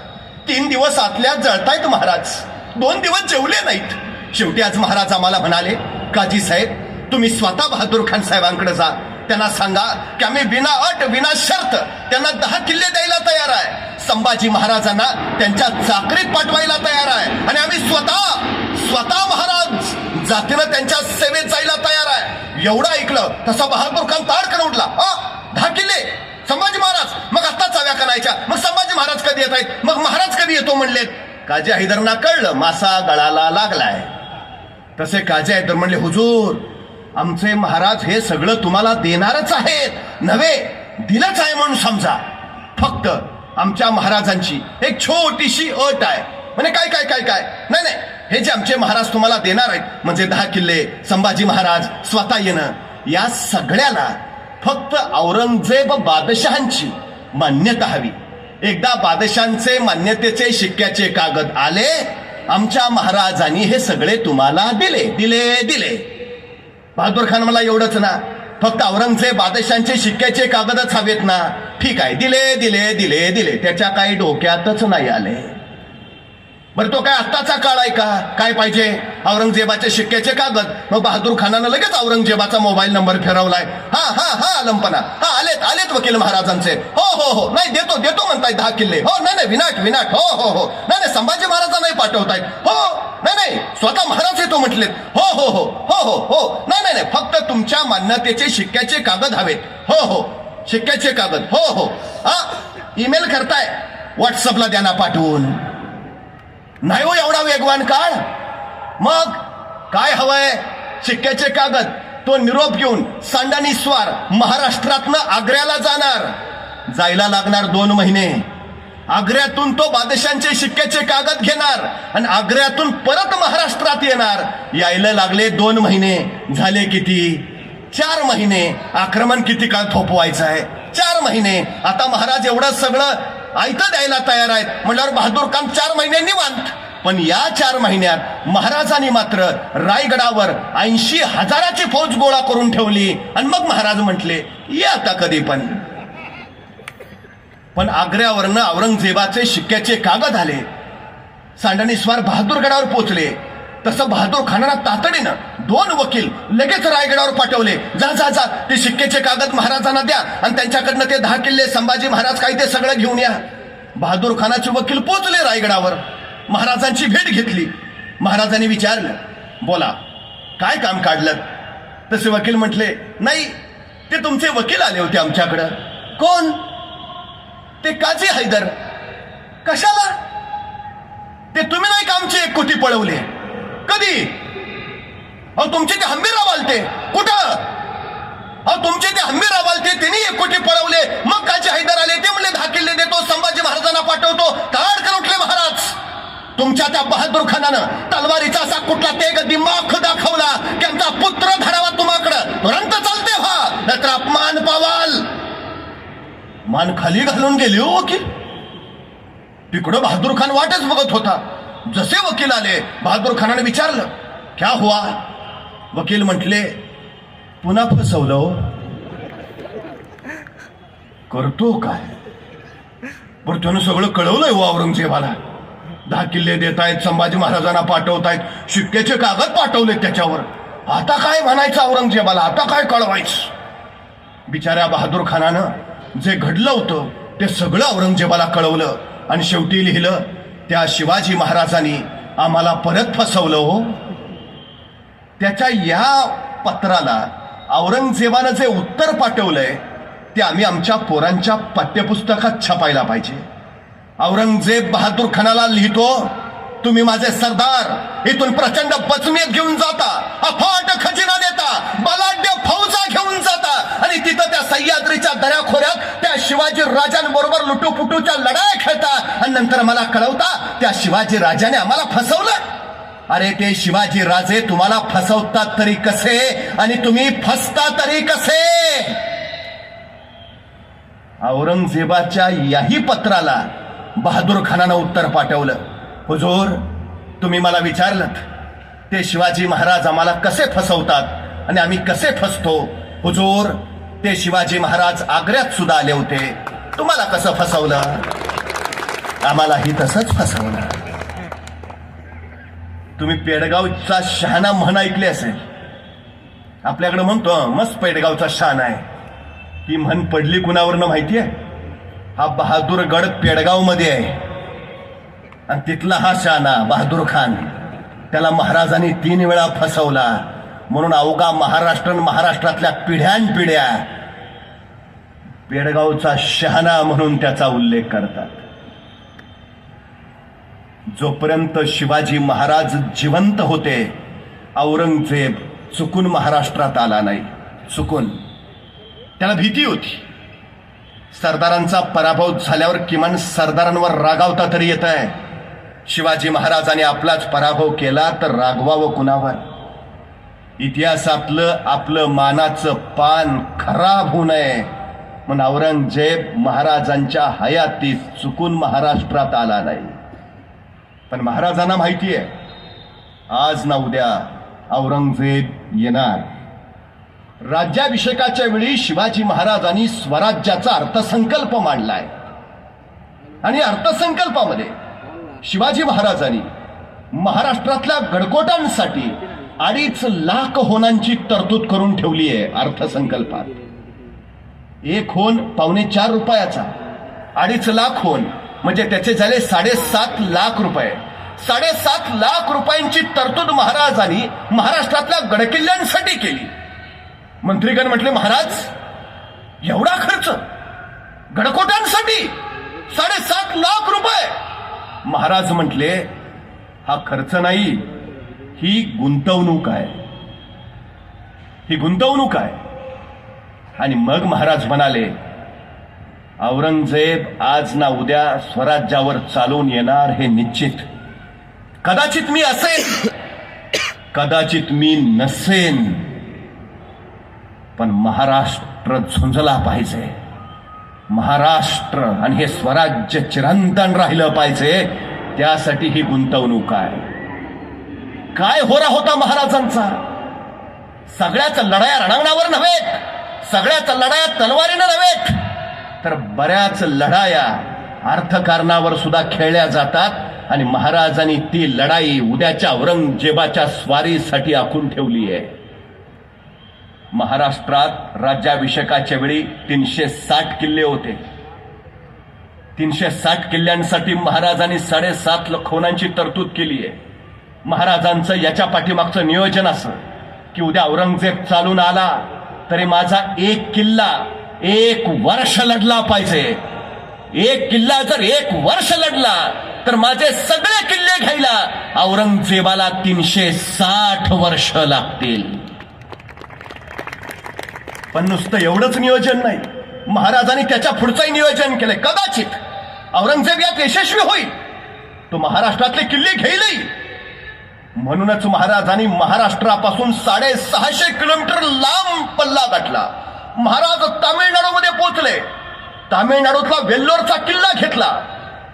3 दिवस आतल्यात जळतायत महाराज, 2 दिवस जेवले नाहीत. शेवटी आज महाराज आम्हाला म्हणाले, काजी साहेब, तुम्ही स्वतः बहादूर खान साहेबांकडे जा, त्यांना सांगा की आम्ही विना अट विना शर्त त्यांना 10 किल्ले द्यायला तयार आहे. संभाजी महाराजांना त्यांच्या चाकरीत पाठवायला तयार आहे आणि आम्ही स्वतः महाराज जातीनं त्यांच्या सेवेत जायला तयार आहे. एवढं ऐकलं तसा बहादूर खान ताडकन उठला. 10 किल्ले संभाजी महाराज, मग आता चाव्या करायच्या. मग संभाजी महाराज कधी येत आहेत? मग महाराज कधी येतो म्हणलेत. काझी हैदरना कळलं मासा गळाला लागलाय. तसे काझी हैदर म्हणले, हुजूर, आमचे महाराज हे सगळं तुम्हाला देणारच आहेत, नव्हे दिलंच आहे म्हणून समजा. फक्त आमच्या महाराजांची एक छोटीशी अट आहे. म्हणजे काय काय काय काय नाही नाही, हे जे आमचे महाराज तुम्हाला देणार आहेत म्हणजे 10 किल्ले, संभाजी महाराज स्वतः येणं, या सगळ्याला फक्त औरंगजेब बादशहांची मान्यता हवी. एकदा बादशहांचे मान्यतेचे शिक्क्याचे कागद आले, आमच्या महाराजांनी हे सगळे तुम्हाला दिले दिले दिले. बहादूर खान मला एवढंच ना, फक्त औरंगजेब बादशहांचे शिक्क्याचे कागदच हवेत ना. ठीक आहे, दिले दिले दिले दिले, त्याच्या काही डोक्यातच नाही आले. बरं, तो काय आत्ताचा काळ आहे का? काय पाहिजे? औरंगजेबाचे शिक्क्याचे कागद. मग बहादूर खानानं लगेच औरंगजेबाचा मोबाईल नंबर फिरवलाय. हा लंपना, आलेत वकील महाराजांचे. हो नाही, देतो म्हणतायत 10 किल्ले. हो नाही विनाट. हो नाही संभाजी महाराजांना नाही पाठवतायत. हो नाही स्वतः महाराज येतो म्हटलेत. हो नाही फक्त तुमच्या मान्यतेचे शिक्क्याचे कागद हवेत. हो शिक्क्याचे कागद. हो ईमेल करताय, व्हॉट्सअपला द्या ना पाठवून. नाही हो एवढा वेगवान काळ. मग काय हवंय? शिक्क्याचे कागद. तो निरोप घेऊन सांडानी स्वार महाराष्ट्रातनं आग्र्याला जाणार. जायला लागणार 2 महिने. आग्र्यातून तो बादशांचे शिक्क्याचे कागद घेणार आणि आग्र्यातून परत महाराष्ट्रात येणार. यायला लागले 2 महिने. झाले किती? 4 महिने. आक्रमण किती काळ थोपवायचं आहे? 4 महिने. आता महाराज एवढं सगळं आयतं द्यायला तयार आहेत म्हणल्यावर बहादूर खान 4 महिने निवांत. पण या 4 महिन्यात महाराजांनी मात्र रायगडावर 80,000ची फौज गोळा करून ठेवली. आणि मग महाराज म्हटले, ये आता कधी पण. पण आग्र्यावरनं औरंगजेबाचे शिक्क्याचे कागद आले. सांडणीस्वार बहादूरगडावर पोचले. तसं बहादूर खानाला तातडीनं 2 वकील लगेच रायगडावर पाठवले. जा जा जा, ते शिक्क्याचे कागद महाराजांना द्या आणि त्यांच्याकडनं ते 10 किल्ले संभाजी महाराज काय ते सगळं घेऊन या. बहादूर खानाचे वकील पोचले रायगडावर. महाराजांची भेट घेतली. महाराजांनी विचारलं, बोला काय काम काढलं? तसे वकील म्हटले, नाही, ते तुमचे वकील आले होते आमच्याकडं. कोण? ते काजी हैदर. कशाला? ते तुम्ही नाही का आमचे 1 कोटी पळवले? कधी? अहो तुमचे ते हंबीरराव आलते. कुठं? अहो तुमचे ते हंबीरराव आलते, त्यांनी 1 कोटी पळवले. मग काजी हैदर आले, ते म्हणले 10 किल्ले देतो, संभाजी महाराजांना पाठवतो. ताडकन उठले महाराज. तुमच्या त्या बहादूर खानानं तलवारीचा असा कुठला तेग दिमाग दाखवला की आमचा पुत्र धडावा तुम्हाकडं. तुरंत चालते व्हा, नाहीतर अपमान पावाल. मान खाली घालून गेली हो वकील. तिकडं बहादूर खान वाटच बघत होता. जसे वकील आले, बहादूर खानाने विचारलं, क्या हुआ? वकील म्हटले, पुन्हा फसवलं हो. करतो काय? बरं त्यानं सगळं कळवलंय हो औरंगजेबाला. 10 किल्ले देतायत, संभाजी महाराजांना पाठवतायत, शिक्क्याचे कागद पाठवलेत त्याच्यावर. आता काय म्हणायचं औरंगजेबाला? आता काय कळवायचं? बिचाऱ्या बहादूर खानानं जे घडलं होतं ते सगळं औरंगजेबाला कळवलं आणि शेवटी लिहिलं, त्या शिवाजी महाराजांनी आम्हाला परत फसवलं हो. त्याच्या या पत्राला औरंगजेबानं जे उत्तर पाठवलंय ते आम्ही आमच्या पोरांच्या पाठ्यपुस्तकात छापायला पाहिजे. औरंगजेब बहादूर खानाला लिहितो, तुम्ही माझे सरदार इथून प्रचंड बचमेत घेऊन जाता, अफाट खजिना देता, बलाढ्य फौजा घेऊन जाता आणि तिथं त्या सह्याद्रीच्या दऱ्याखोऱ्यात त्या शिवाजी राजांबरोबर लुटूपुटूच्या लढाया खेळता आणि नंतर मला कळवता त्या शिवाजी राजाने आम्हाला फसवलं. अरे ते शिवाजी राजे तुम्हाला फसवतात तरी कसे आणि तुम्ही फसता तरी कसे? औरंगजेबाच्या याही पत्राला बहादूर खानानं उत्तर पाठवलं, हुजूर तुम्ही मला विचारलं ते शिवाजी महाराज आम्हाला कसे फसवतात आणि आम्ही कसे फसतो. हुजूर ते शिवाजी महाराज आग्र्यात सुद्धा आले होते, तुम्हाला कसं फसवलं? आम्हालाही तसंच फसवलं. तुम्ही पेडगावचा शहाणा म्हण ऐकली असेल. आपल्याकडे म्हणतो मस्त पेडगावचा शहाणा आहे. ही म्हण पडली कुणावरनं माहितीये? हा बहादूरगड पेडगाव मध्ये आहे आणि तिथला हा शहाणा बहादूर खान, त्याला महाराजांनी 3 वेळा फसवला. म्हणून अवघा महाराष्ट्रातल्या पिढ्यानपिढ्या पेडगावचा शहाणा म्हणून त्याचा उल्लेख करतात. जोपर्यंत शिवाजी महाराज जिवंत होते, औरंगजेब चुकून महाराष्ट्रात आला नाही. चुकून. त्याला भीती होती. सरदारांचा पराभव झाल्यावर किमान सरदारांवर रागावता तरी येत आहे. शिवाजी महाराजांनी आपलाच पराभव केला तर रागवावं कुणावर? इतिहासातलं आपलं मानाचं पान खराब होऊ नये म्हणून औरंगजेब महाराजांच्या हयातीत चुकून महाराष्ट्रात आला नाही. पण महाराजांना माहिती आहे आज ना उद्या औरंगजेब येणार. राज्याभिषेकाच्या वेळी शिवाजी महाराजांनी स्वराज्याचा अर्थसंकल्प मांडलाय आणि अर्थसंकल्पामध्ये शिवाजी महाराजांनी महाराष्ट्रातल्या गडकोटांसाठी 2.5 लाख होनांची तरतूद करून ठेवली आहे. अर्थसंकल्पात 1 होन ₹4.25, 2.5 लाख होन म्हणजे त्याचे झाले 7.5 लाख रुपये. 7.5 लाख रुपयांची तरतूद महाराजांनी महाराष्ट्रातल्या गडकिल्ल्यांसाठी केली. मंत्रीगण म्हटले, महाराज एवढा खर्च गडकोटांसाठी 7.5 लाख रुपये? महाराज म्हटले, हा खर्च नाही, ही गुंतवणूक आहे, ही गुंतवणूक आहे. आणि मग महाराज म्हणाले, औरंगजेब आज ना उद्या स्वराज्यावर चालून येणार हे निश्चित. कदाचित मी असेन, कदाचित मी नसेन, पण महाराष्ट्र झुंजला पाहिजे. महाराष्ट्र आणि हे स्वराज्य चिरंतन राहिलं पाहिजे. त्यासाठी ही गुंतवणूक आहे. काय होरा होता महाराजांचा? सगळ्याच लढाया रणांगणावर नव्हेत, सगळ्याच लढाया तलवारीनं नव्हेत, तर बऱ्याच लढाया अर्थकारणावर सुद्धा खेळल्या जातात आणि महाराजांनी ती लढाई उद्याच्या औरंगजेबाच्या स्वारीसाठी आखून ठेवली आहे. महाराष्ट्रात राज्याभिषेकाच्या वेळी 360 किल्ले होते. 360 किल्ल्यांसाठी महाराजांनी 7.5 लाख खुणांची तरतूद केली आहे. महाराजांचं याच्या पाठीमागचं नियोजन असं की उद्या औरंगजेब चालून आला तरी माझा एक किल्ला 1 वर्ष लढला पाहिजे. एक किल्ला जर 1 वर्ष लढला तर माझे सगळे किल्ले घ्यायला औरंगजेबाला 360 वर्ष लागतील. पण नुसतं एवढंच नियोजन नाही, महाराजांनी त्याच्या पुढचंही नियोजन केलंय. कदाचित औरंगजेब यात यशस्वी होईल, तो महाराष्ट्रातले किल्ले घेईलही. म्हणूनच महाराजांनी महाराष्ट्रापासून 650 किलोमीटर लांब पल्ला गाठला. महाराज तामिळनाडूमध्ये पोहोचले. तामिळनाडूतला वेल्लोरचा किल्ला घेतला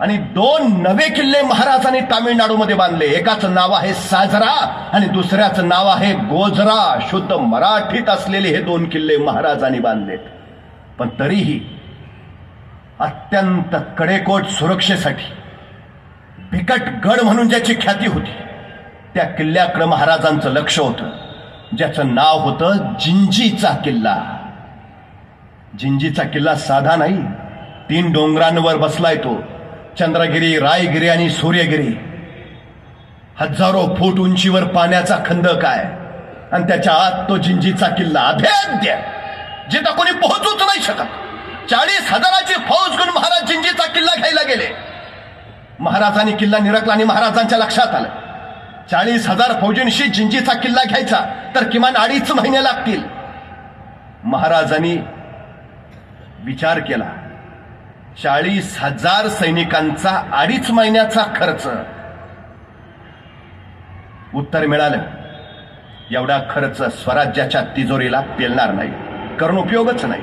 आणि 2 नवे किल्ले महाराजांनी तामिळनाडूमध्ये बांधले. एकाचं नाव आहे साजरा आणि दुसऱ्याचं नाव आहे गोजरा. शुद्ध मराठीत असलेले हे 2 किल्ले महाराजांनी बांधलेत. पण तरीही अत्यंत कडेकोट सुरक्षेसाठी बिकट गड म्हणून ज्याची ख्याती होती त्या किल्ल्याकडे महाराजांचं लक्ष होतं, ज्याचं नाव होतं जिंजीचा किल्ला. जिंजीचा किल्ला साधा नाही, 3 डोंगरांवर बसलाय तो. चंद्रगिरी, रायगिरी आणि सूर्यगिरी. हजारो फूट उंचीवर पाण्याचा खंदक आहे आणि त्याच्या आत तो जिंजीचा किल्ला अभेद्य, जिथं कोणी पोहोचूच नाही शकत. 40,000ची फौज घेऊन महाराज जिंजीचा किल्ला घ्यायला गेले. महाराजांनी किल्ला निरखला आणि महाराजांच्या लक्षात आलं 40,000 फौजींशी जिंजीचा किल्ला घ्यायचा तर किमान 2.5 महिने लागतील. महाराजांनी विचार केला, 40,000 सैनिकांचा 2.5 महिन्याचा खर्च. उत्तर मिळालं, एवढा खर्च स्वराज्याच्या तिजोरीला पेलणार नाही, करून उपयोगच नाही.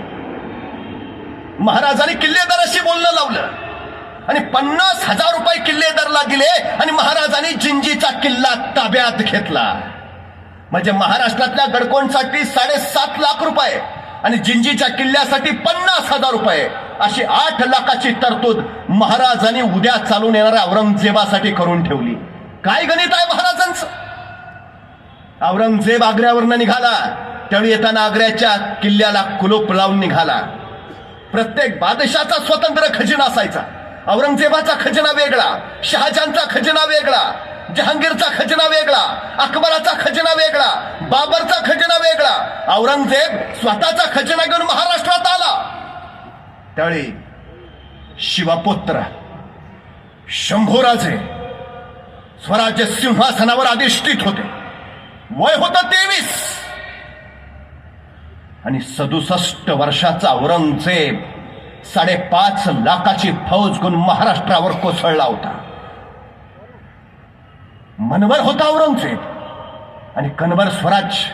महाराजांनी किल्लेदाराशी बोलणं लावलं आणि 50,000 रुपये किल्लेदारला दिले आणि महाराजांनी जिंजीचा किल्ला ताब्यात घेतला. म्हणजे महाराष्ट्रातल्या गडकोंसाठी 7.5 लाख रुपये आणि जिंजीच्या किल्ल्यासाठी 50,000 रुपये अशी 8 लाखाची तरतूद महाराजांनी उद्या चालून येणाऱ्या औरंगजेबासाठी करून ठेवली. काय गणित आहे महाराजांचं. औरंगजेब आग्र्यावरनं निघाला, त्यावेळी येताना आग्र्याच्या किल्ल्याला कुलूप लावून निघाला. प्रत्येक बादशाचा स्वतंत्र खजिना असायचा. औरंगजेबाचा खजिना वेगळा, शहाजहानचा खजिना वेगळा, जहांगीरचा खजिना वेगळा, अकबराचा खजिना वेगळा, बाबरचा खजिना वेगळा. औरंगजेब स्वतःचा खजिना घेऊन महाराष्ट्रात आला. त्यावेळी शिवपुत्र शंभूराजे स्वराज्य सिंहासनावर अधिष्ठित होते. वय होतं 23 आणि 67 वर्षाचा औरंगजेब 5.5 लाखाची फौज घेऊन महाराष्ट्रावर कोसळला होता. मनवर होता औरंगजेब आणि कणभर स्वराज्य.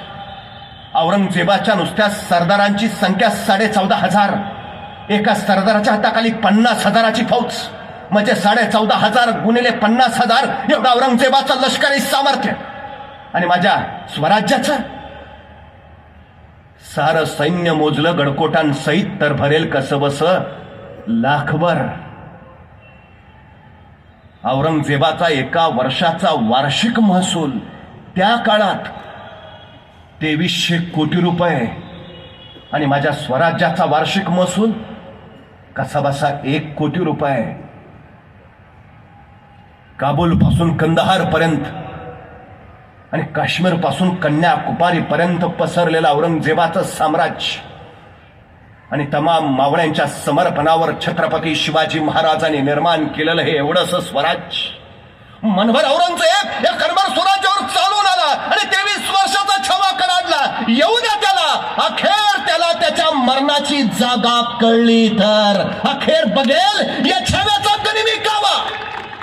औरंगजेबाच्या नुसत्या सरदारांची संख्या 14,500. एका सरदाराच्या हाताखाली 50,000ची फौज म्हणजे 14,500 गुणिले 50,000 एवढं औरंगजेबाचं लष्करी सामर्थ्य. आणि माझ्या स्वराज्याचं सारं सैन्य मोजलं गडकोटांसहित तर भरेल कसं बस लाखभर. औरंगजेबाचा एका वर्षाचा वार्षिक महसूल त्या काळात 2300 कोटी रुपये आणि माझ्या स्वराज्याचा वार्षिक महसूल कसा बसा 1 कोटी रुपये. काबूल पासून कंदहार पर्यंत आणि काश्मीर पासून कन्याकुमारी पर्यंत पसरलेलं औरंगजेबाचं साम्राज्य आणि तमाम मावळ्यांच्या समर्पणावर छत्रपती शिवाजी महाराजांनी निर्माण केलेलं हे एवढंसं स्वराज्य. मनभर औरंगजेब या कणभर स्वराज्यावर चालून आला आणि 23 वर्षाचा छवा कडाडला. येऊ द्या त्याला, अखेर त्याला त्याच्या मरणाची जागा कळली तर अखेर बघेल या छव्याचा गनिमी कावा.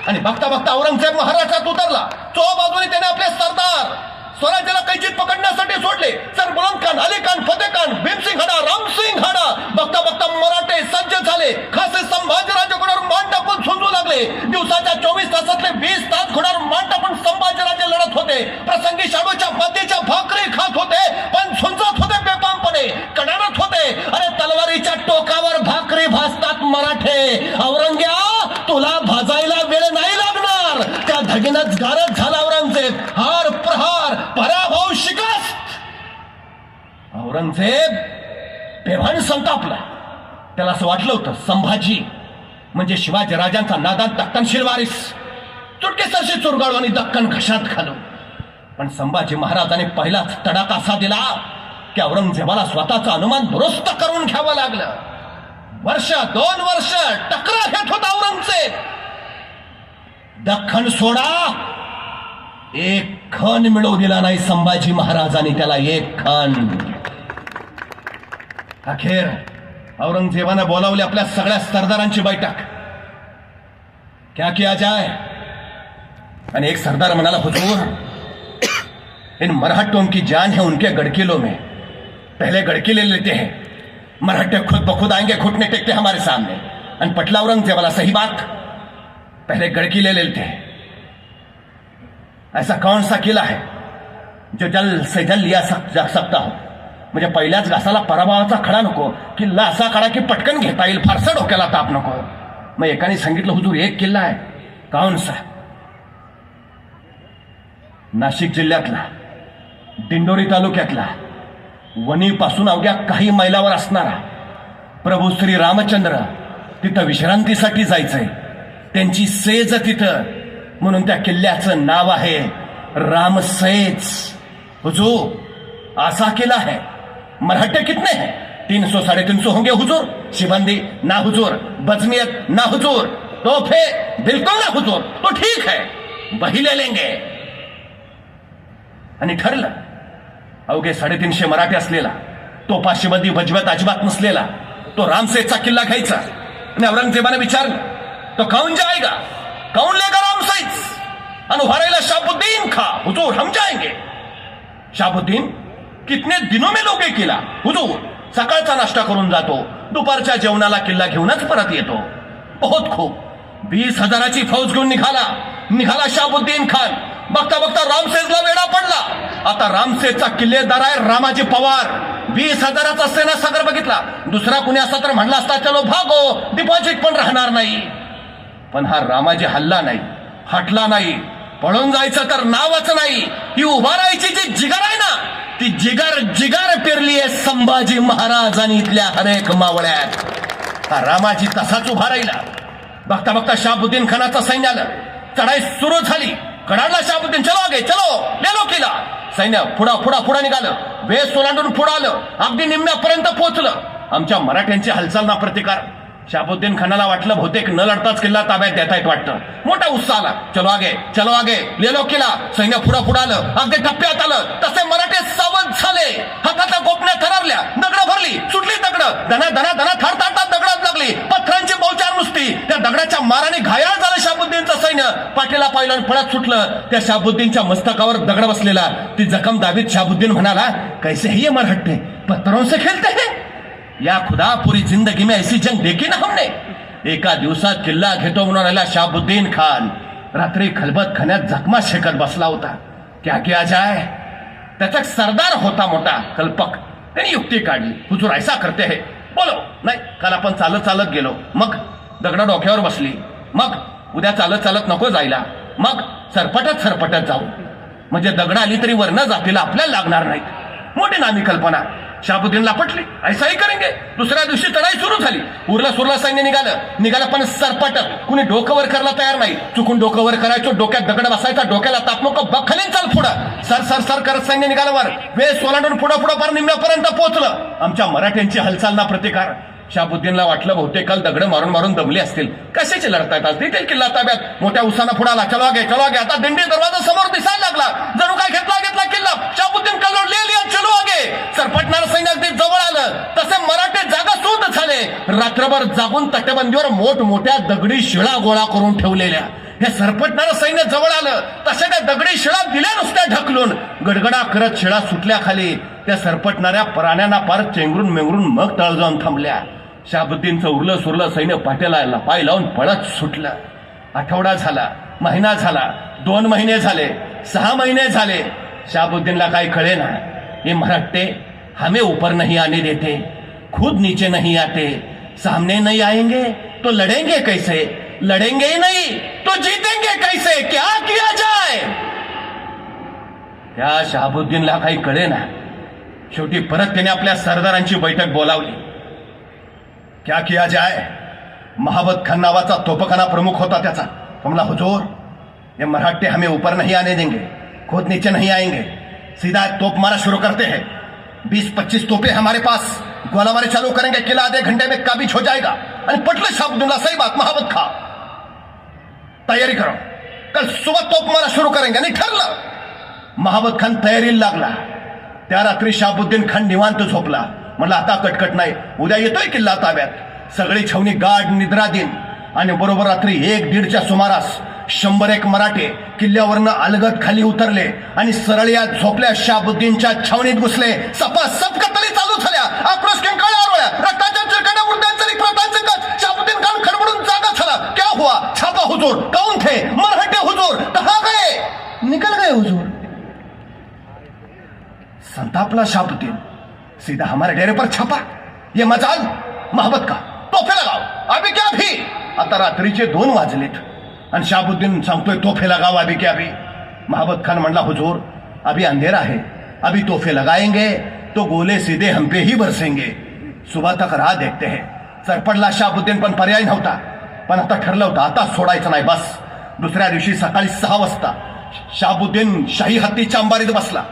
आणि बघता बघता औरंगजेब महाराष्ट्रात उतरला. चोबाजूने त्याने आपले सरदार स्वराज्याला कैचीत पकडण्यासाठी सोडले. सर बुलंद खान, अली खान, फतेह खान, भीमसिंग हाडा, रामसिंग हाडा. बघता बघता मराठे सज्ज झाले. खासे संभाजीराजे घोड्यावर मान टाकून झुंजू लागले. दिवसाच्या 24 तासातले 20 तास घोड्यावर मान टाकून संभाजीराजे लढत होते. प्रसंगी शाडूच्या मातीच्या भाकरी खात होते पण झुंजत होते बेपामपणे, कडाडत होते. अरे तलवारीच्या टोकावर भाकरी भासता मराठे, औरंग्या तुला भाजायला वेळ नाही लागणार. त्या धगीनच गारच झाला औरंगजेब. हार प्रहार, पराभव, शिकस्त. औरंगजेब बेभान संतापला. त्याला असं वाटलं होतं संभाजी म्हणजे शिवाजी राजांचा नादान दक्कनशील वारीस, चुटकेसरशी चुरगाळू आणि दक्कन घशात घालू. पण संभाजी महाराजांनी पहिलाच तडाखा असा दिला की औरंगजेबाला स्वतःचं अनुमान दुरुस्त करून घ्यावं लागलं. वर्ष 2 वर्ष टकरा घेत होता औरंगजेब. दख्खन सोडा, एक खण मिळवू दिला नाही संभाजी महाराजांनी त्याला, एक खण. अखेर औरंगजेबानं बोलावली आपल्या सगळ्या सरदारांची बैठक. क्या किया जाए? आणि एक सरदार म्हणाला, हुजूर इन मराठों की जान है उनके गड़किलों में, पहले गड़किले लेते हैं. मराठे खुद बखुद आएंगे, घुटने टेकते हमारे सामने. आणि पटला औरंगजेबाला, सही बात, पहले गड़किले लेते हैं. ऐसा कौन सा किला है जो जल्द से जल्द लिया जा सकता हो? म्हणजे पहिल्याच घासाला पराभवाचा खडा नको, किल्ला असा काढा की पटकन घेता येईल, फारसा डोक्याला ताप नको. मग एकाने सांगितलं, हुजूर एक किल्ला आहे. कौन सा? नाशिक जिल्ह्यातला, दिंडोरी तालुक्यातला, वणीपासून अवघ्या काही मैलावर असणारा प्रभू श्री रामचंद्र, तिथं विश्रांतीसाठी जायचंय. त्यांची सेज तिथं, म्हणून त्या किल्ल्याचं नाव आहे रामसेज. हुजूर असा किला है. मराठे कितने हैं? 300-350 होंगे हुजूर. शिबंदी ना हुजूर, बजमियत ना हुजूर, तोफे बिल्कुल ना हुजूर. तो ठीक है, वही ले लेंगे. आणि ठरलं. अवघे 350 मराठे असलेला, तोफा शिबंदी बजमियत अजिबात नसलेला तो रामसेजचा किल्ला घ्यायचा. आणि औरंगजेबाने विचारलं, तो कौन जाएगा, कौन लेगा रामसेज? आणि उभारायला शाहबुद्दीन खा. हुजूर हम जाएंगे. शाहबुद्दीन कितने दिनों में लोगे किला? हुजूर सकाळचा नाश्ता करून जातो, दुपारच्या जेवणाला किल्ला घेऊनच परत येतो. बहुत खूप. 20,000ची फौज घेऊन निघाला शाहबुद्दीन खान. बघता बघता रामसेजला वेढा पडला. आता रामसेजचा किल्लेदार आहे रामाजी पवार. 20,000चा सेना सागर बघितला. दुसरा कुणी असता तर म्हणला असता, चलो भागो, डिपॉझिट पण राहणार नाही. पण हा रामाजी हल्ला नाही, हटला नाही. पळून जायचं तर नावच नाही. ही उभा राहायची जी जिगर आहे ना, ती जिगर पेरली आहे संभाजी महाराजांनी इथल्या हरेक मावळ्यात. हा रामाजी तसाच उभा राहिला. बघता बघता शाहबुद्दीन खानाचं सैन्य आलं. चढाई सुरू झाली. कडाडला शाहबुद्दीन, चलो आगे चलो, ले लो किला. सैन्य पुढा निघालं. वेस ओलांडून पुढं आलं. अगदी निम्म्यापर्यंत पोहोचलं. आमच्या मराठ्यांची हालचाल ना प्रतिकार. शाहबुद्दीन खानाला वाटलं बहुतेक न लढताच किल्ला ताब्यात देता येत वाटतं. मोठा उत्साह आला. चलो आगे ले लो किला. सैन्य पुढं आलं. अगदी टप्प्यात आलं. तसे मराठे सावध झाले. हाताच्या गोपण्या थरवल्या. दगडं भरली, सुटली दगडं. धना थरथरतात दगडात लागली. पत्थरांची बहुचार नुसती. त्या दगडाच्या माराने घायाळ झालं शाहबुद्दीनचं सैन्य. पाठीला पाहिलं आणि पळत सुटलं. त्या शाहबुद्दीनच्या मस्तकावर दगड बसलेला. ती जखम दाबीत शाहबुद्दीन म्हणाला, कैसे है ये मराठे, पत्थरों से खेलते हैं. या खुदा, पूरी जिंदगी में ऐसी जंग देखी ना हमने. एका दिवसात किल्ला घेतो म्हणून आलेला शाहबुद्दीन खान रात्री खलबत खाण्यात जखमा शेकत बसला होता. क्या किया जाए? त्याचा सरदार होता मोठा कल्पक. त्यांनी युक्ती काढली. हुजूर ऐसा करते है, बोलो. नाही, काल आपण चालत गेलो, मग दगड डोक्यावर बसली. मग उद्या चालत नको जायला, मग सरपटत जाऊ. म्हणजे दगड आली तरी वरनं जातीला आपल्याला लागणार नाहीत. मोठी नामी कल्पना. शाहबुद्दीनला पटली. ऐसाही करेंगे. दुसऱ्या दिवशी चढाई सुरू झाली. उरलं सैन्य निघालं पण सरपटत. कुणी डोकं वर करायला तयार नाही. चुकून डोकं वर करायचो, डोक्यात दगड बसायचा, डोक्याला ताप नको, बखलीन चाल पुढं. सर करत सैन्य निघालं वर. वेस ओलांडून पुढं पार निम्म्यापर्यंत पोहोचलं. आमच्या मराठ्यांची हालचाल ना प्रतिकार. शाहबुद्दीनला वाटलं बहुतेक काल दगड मारून दमले असतील, कशाचे लढतायत आज. देखील किल्ला ताब्यात. मोठ्या उत्साहानं पुढाला. चलो आगे. आता दिंडी दरवाजा समोर दिसायला लागला. जणू काय घेतला किल्ला. शाहबुद्दीन कल्लोळ, ले चलो आगे. सरपटणारं सैन्य अगदी जवळ आलं. तसे मराठे जागा सूद झाले. रात्रभर जागून तटबंदीवर मोठमोठ्या दगडी शिळा गोळा करून ठेवलेल्या. हे सरपटणारं सैन्य जवळ आलं. तशा त्या दगडी शिळा दिल्या नुसत्या ढकलून. गडगडा करत शिळा सुटल्या खाली. त्या सरपटणाऱ्या प्राण्यांना पार चेंगरून मेंगरून मग तळ जाऊन थांबल्या. शाहबुद्दीनचं उरलं सैन्य पाट्याला पाय लावून पळत सुटलं. आठवडा झाला, महिना झाला, 2 महिने झाले, 6 महिने झाले. शाहबुद्दीनला काही कळे ना. ये मराठे हमें ऊपर नहीं आने देते, खुद नीचे नहीं आते, सामने नहीं आएंगे तो लड़ेंगे कैसे, लड़ेंगे ही नहीं तो जीतेंगे कैसे, क्या किया जाए? त्या शहाबुद्दीनला काही कळे ना. शेवटी परत त्याने आपल्या सरदारांची बैठक बोलावली. क्या किया जाए? महाबत खान नावाचा तोपखाना प्रमुख होता त्याचा. कमला हुजूर, ये मराठे हमें ऊपर नहीं आने देंगे, खुद नीचे नहीं आएंगे, सीधा तोप मारा शुरू करते हैं. 20-25 तोपे हमारे पास, गोलाबारी चालू करेंगे, किला आधे घंटे में काबिज हो जाएगा. आणि पटलं शहाबुद्दीनला, सही बात महाबत खा, तयारी करो, कल सुबह तोप मारा शुरू करेंगे. आणि ठरलं. महाबत खान तयारीला लागला. त्या रात्री शहाबुद्दीन खान निवांत झोपला. म्हणलं आता कटकट नाही, उद्या येतोय किल्ला ताब्यात. सगळी छावणी गाढ निद्रा दिन. आणि बरोबर रात्री 1-1:30च्या सुमारास 100 मराठे किल्ल्यावरनं अलगद खाली उतरले आणि सरळ या झोपल्या शहाबुद्दीनच्या छावणीत घुसले. सपासप कत्तली चालू झाल्या. आक्रोश किंकाळ्या आरोळ्या, रक्ताच्या चिरकांड्या, मृत्यांचे प्रांतांचे कच. शहाबुद्दीन खान खडबडून जागा झाला. क्या हुआ? छापा हुजूर, कौन थे? मराठे हुजूर, कहां गए? निकल गए हुजूर. संतापला शहाबुद्दीन. सीधा हमारे डेरे पर छापा. ये मजाल महाबत का, तोफे लगाओ, अभी क्या भी. आता रात्रीचे 2 वाजलेत आणि शहाबुद्दीन सांगतोय तोफे लगाओ अभी क्या भी. महाबत खान म्हणला हुजूर, अभी अंधेरा है, अभी तोफे लगाएंगे तो गोले सीधे हम पे ही बरसेंगे. सुबह तक राह देखते हैं. सरपडला शहाबुद्दीन, पण पर्याय नव्हता. पण आता ठरलं होतं, आता सोडायचं नाही बस. दुसऱ्या दिवशी सकाळी 6 वाजता शहाबुद्दीन शाही हत्तीच्या अंबारीत बसला.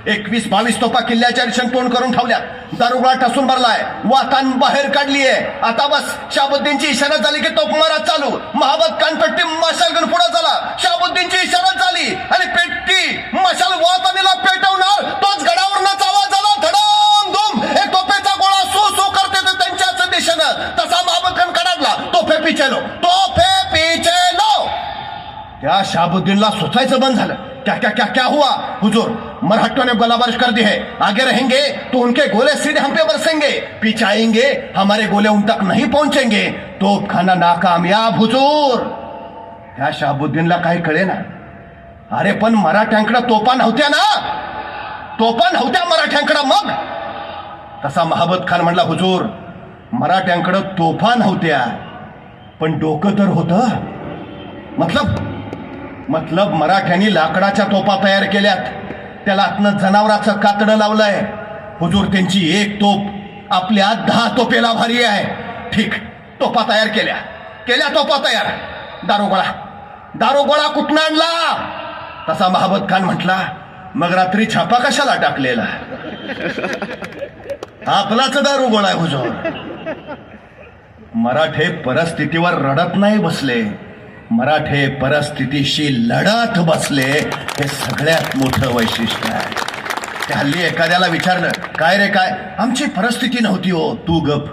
21-22 तोफा किल्ल्याच्या दिशेने तोंड करून ठेवल्या. दारुगोळा ठसून भरलाय, वातान बाहेर काढलीये. आता बस शहाबुद्दीनची इशारा झाली की तोफ मारा चालू. महाबत कानपट्टी मशाल घेऊन पुढे झाला. शहाबुद्दीनची इशारा झाली आणि पेट्टी मशाल वातानीला पेटवणार. तोच गडावरनाच आवाज आला, धडाम धूम. एक तोफेचा गोळा सो सो करते ते त्यांच्याच दिशेनं. तसा महाबत खान कडाडला, तोफे पीछे लो, तोफे पीछे लो. त्या शहाबुद्दीनला सोचायचं बंद झालं. क्या क्या क्या क्या हुआ हुजूर? मराठों ने गोलाबारिश कर दी है, आगे रहेंगे तो उनके गोले सीधे हम पे बरसेंगे, पीछे आएंगे हमारे गोले उन तक नहीं पहुंचेंगे. तोपखाना नाकामयाब हुजूर. त्या शहाबुद्दीनला काही कळे ना. अरे पण मराठ्यांकडे तोफा नव्हत्या ना, तोफा नव्हत्या मराठ्यांकडे. मग तसा महाबत खान म्हणला, हुजूर मराठ्यांकडे तोफा नव्हत्या पण डोकं तर होतं. मतलब मराठ्यांनी लाकडाच्या तोफा तयार केल्यात. त्याला आतनं जनावराचं कातडं लावलंय. हुजूर त्यांची एक तोप आपल्या 10 तोफेला भारी आहे. ठीक, तोफा तयार केल्या तोफा तयार. दारोगोळा कुठनं आणला? तसा महाबत खान म्हटला, मग रात्री छापा कशाला टाकलेला? आपलाच दारुगोळा आहे हुजूर. मराठे परिस्थितीवर रडत नाही बसले, मराठे परिस्थितीशी लढत बसले. हे सगळ्यात मोठं वैशिष्ट्य आहे. ते हल्ली एखाद्याला विचारलं, काय रे काय? आमची परिस्थिती नव्हती हो. तू गप.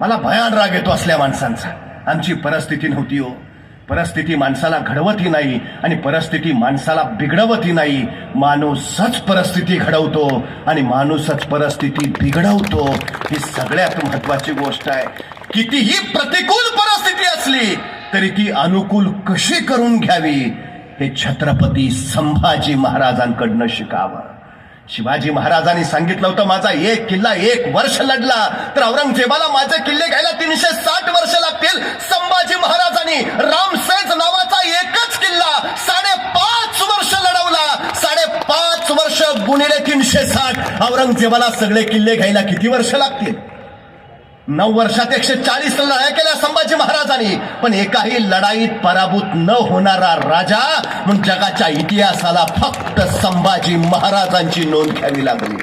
मला भयान राग येतो असल्या माणसांचा. आमची परिस्थिती नव्हती हो. परिस्थिती माणसाला घडवतही नाही आणि परिस्थिती माणसाला बिघडवतही नाही. माणूसच परिस्थिती घडवतो आणि माणूसच परिस्थिती बिघडवतो. ही सगळ्यात महत्वाची गोष्ट आहे. कितीही प्रतिकूल परिस्थिती असली तरी ती अनुकूल कशी करून घ्यावी हे छत्रपती संभाजी महाराजांकडनं शिकावं. शिवाजी महाराजांनी सांगितलं होतं, माझा एक किल्ला 1 वर्ष लढला तर औरंगजेबाला माझे किल्ले घ्यायला 360 वर्ष लागतील. संभाजी महाराजांनी रामसेज नावाचा एकच किल्ला 5.5 वर्ष लढवला. 5.5 वर्ष गुणिले 360. औरंगजेबाला सगळे किल्ले घ्यायला किती वर्ष लागतील? 9 वर्षात 140 लढाया केल्या संभाजी महाराजांनी. पण एकाही लढाईत पराभूत न होणारा राजा म्हणून जगाच्या इतिहासाला फक्त संभाजी महाराजांची नोंद घ्यावी लागली.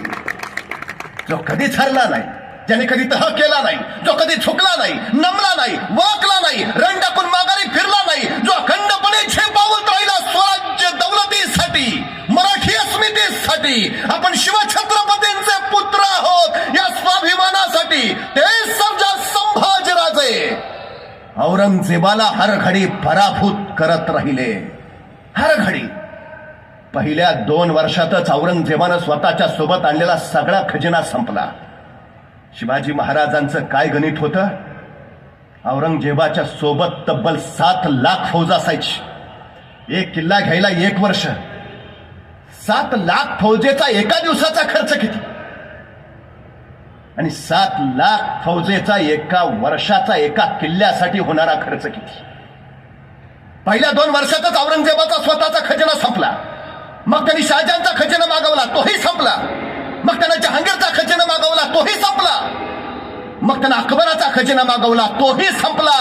जो कधीच हरला नाही, ज्याने कधी तह केला नाही, जो कधी झुकला नाही, नमला नाही, वाकला नाही, रण टाकून माघारी फिरला नाही, जो अखंडपणे झेपावत राहिला स्वराज्य दौलतीसाठी, मराठी अस्मितेसाठी. आपण शिवछत्रपतींचे पुत्र आहोत या स्वाभिमानासाठी. ते सर्जा संभाजीराजे औरंगजेबाला हर घडी पराभूत करत राहिले. हर घडी. पहिल्या 2 वर्षातच औरंगजेबानं स्वतःच्या सोबत आणलेला सगळा खजिना संपला. शिवाजी महाराजांचं काय गणित होतं? औरंगजेबाच्या सोबत तब्बल 7 लाख फौज असायची. एक किल्ला घ्यायला 1 वर्ष. 7 लाख फौजेचा एका दिवसाचा खर्च किती? आणि 7 लाख फौजेचा एका वर्षाचा एका किल्ल्यासाठी होणारा खर्च किती? पहिल्या 2 वर्षातच औरंगजेबाचा स्वतःचा खजिना संपला. मग त्यांनी शहाजहानचा खजिना मागवला, तोही संपला. मग त्यांना जहांगीरचा खजिना मागवला, तोही संपला. मग त्यांना अकबराचा खजिना मागवला, तोही संपला.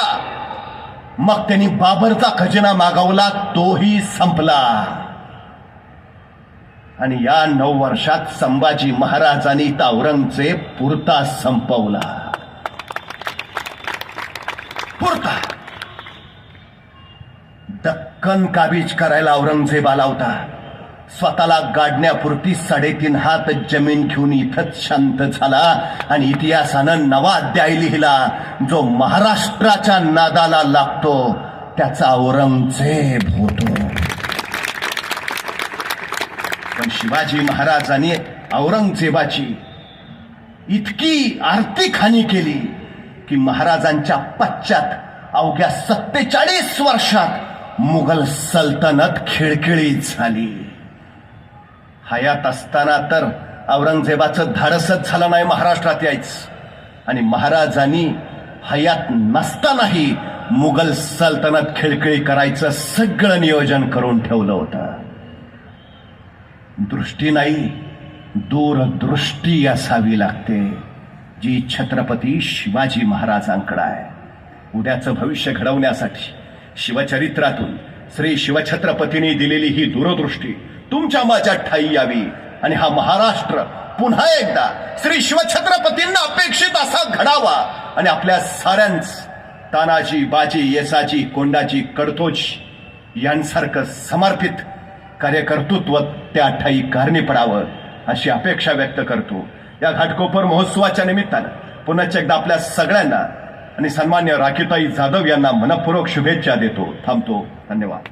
मग त्यांनी बाबरचा खजिना मागवला, तोही संपला. आणि या 9 वर्षात संभाजी महाराजांनी तर औरंगजेब पुरता संपवला. पुरता. दक्कन काबीज करायला औरंगजेब आला होता. स्वतःला गाडण्यापुरती 3.5 हात जमीन घेऊन इथंच शांत झाला आणि इतिहासानं नवा अध्याय लिहिला. जो महाराष्ट्राच्या नादाला लागतो त्याचा औरंगजेब होतो. पण शिवाजी महाराजांनी औरंगजेबाची इतकी आर्तिकहानी केली की महाराजांच्या पश्चात अवघ्या 47 वर्षात मुघल सल्तनत खिळखिळीत झाली. हयात असताना तर औरंगजेबाचं धाडसच झालं नाही महाराष्ट्रात यायचं, आणि महाराजांनी हयात नसतानाही मुघल सल्तनत खिळखिळी करायचं सगळं नियोजन करून ठेवलं होतं. दृष्टी नाही, दूरदृष्टी असावी लागते, जी छत्रपती शिवाजी महाराजांकडे आहे. उद्याचं भविष्य घडवण्यासाठी शिवचरित्रातून श्री शिवछत्रपतींनी दिलेली ही दूरदृष्टी तुमच्या माझ्या ठाई यावी आणि हा महाराष्ट्र पुन्हा एकदा श्री शिवछत्रपतींना अपेक्षित असा घडावा आणि आपल्या साऱ्यांच तानाजी, बाजी, येसाजी, कोंडाजी, कडतोज यांसारखं समर्पित कार्यकर्तृत्व त्या ठाई कारणी पडावं अशी अपेक्षा व्यक्त करतो. या घाटकोपर महोत्सवाच्या निमित्तानं पुन्हा एकदा आपल्या सगळ्यांना आणि सन्मान्य राखीताई जाधव यांना मनपूर्वक शुभेच्छा देतो. थांबतो. धन्यवाद.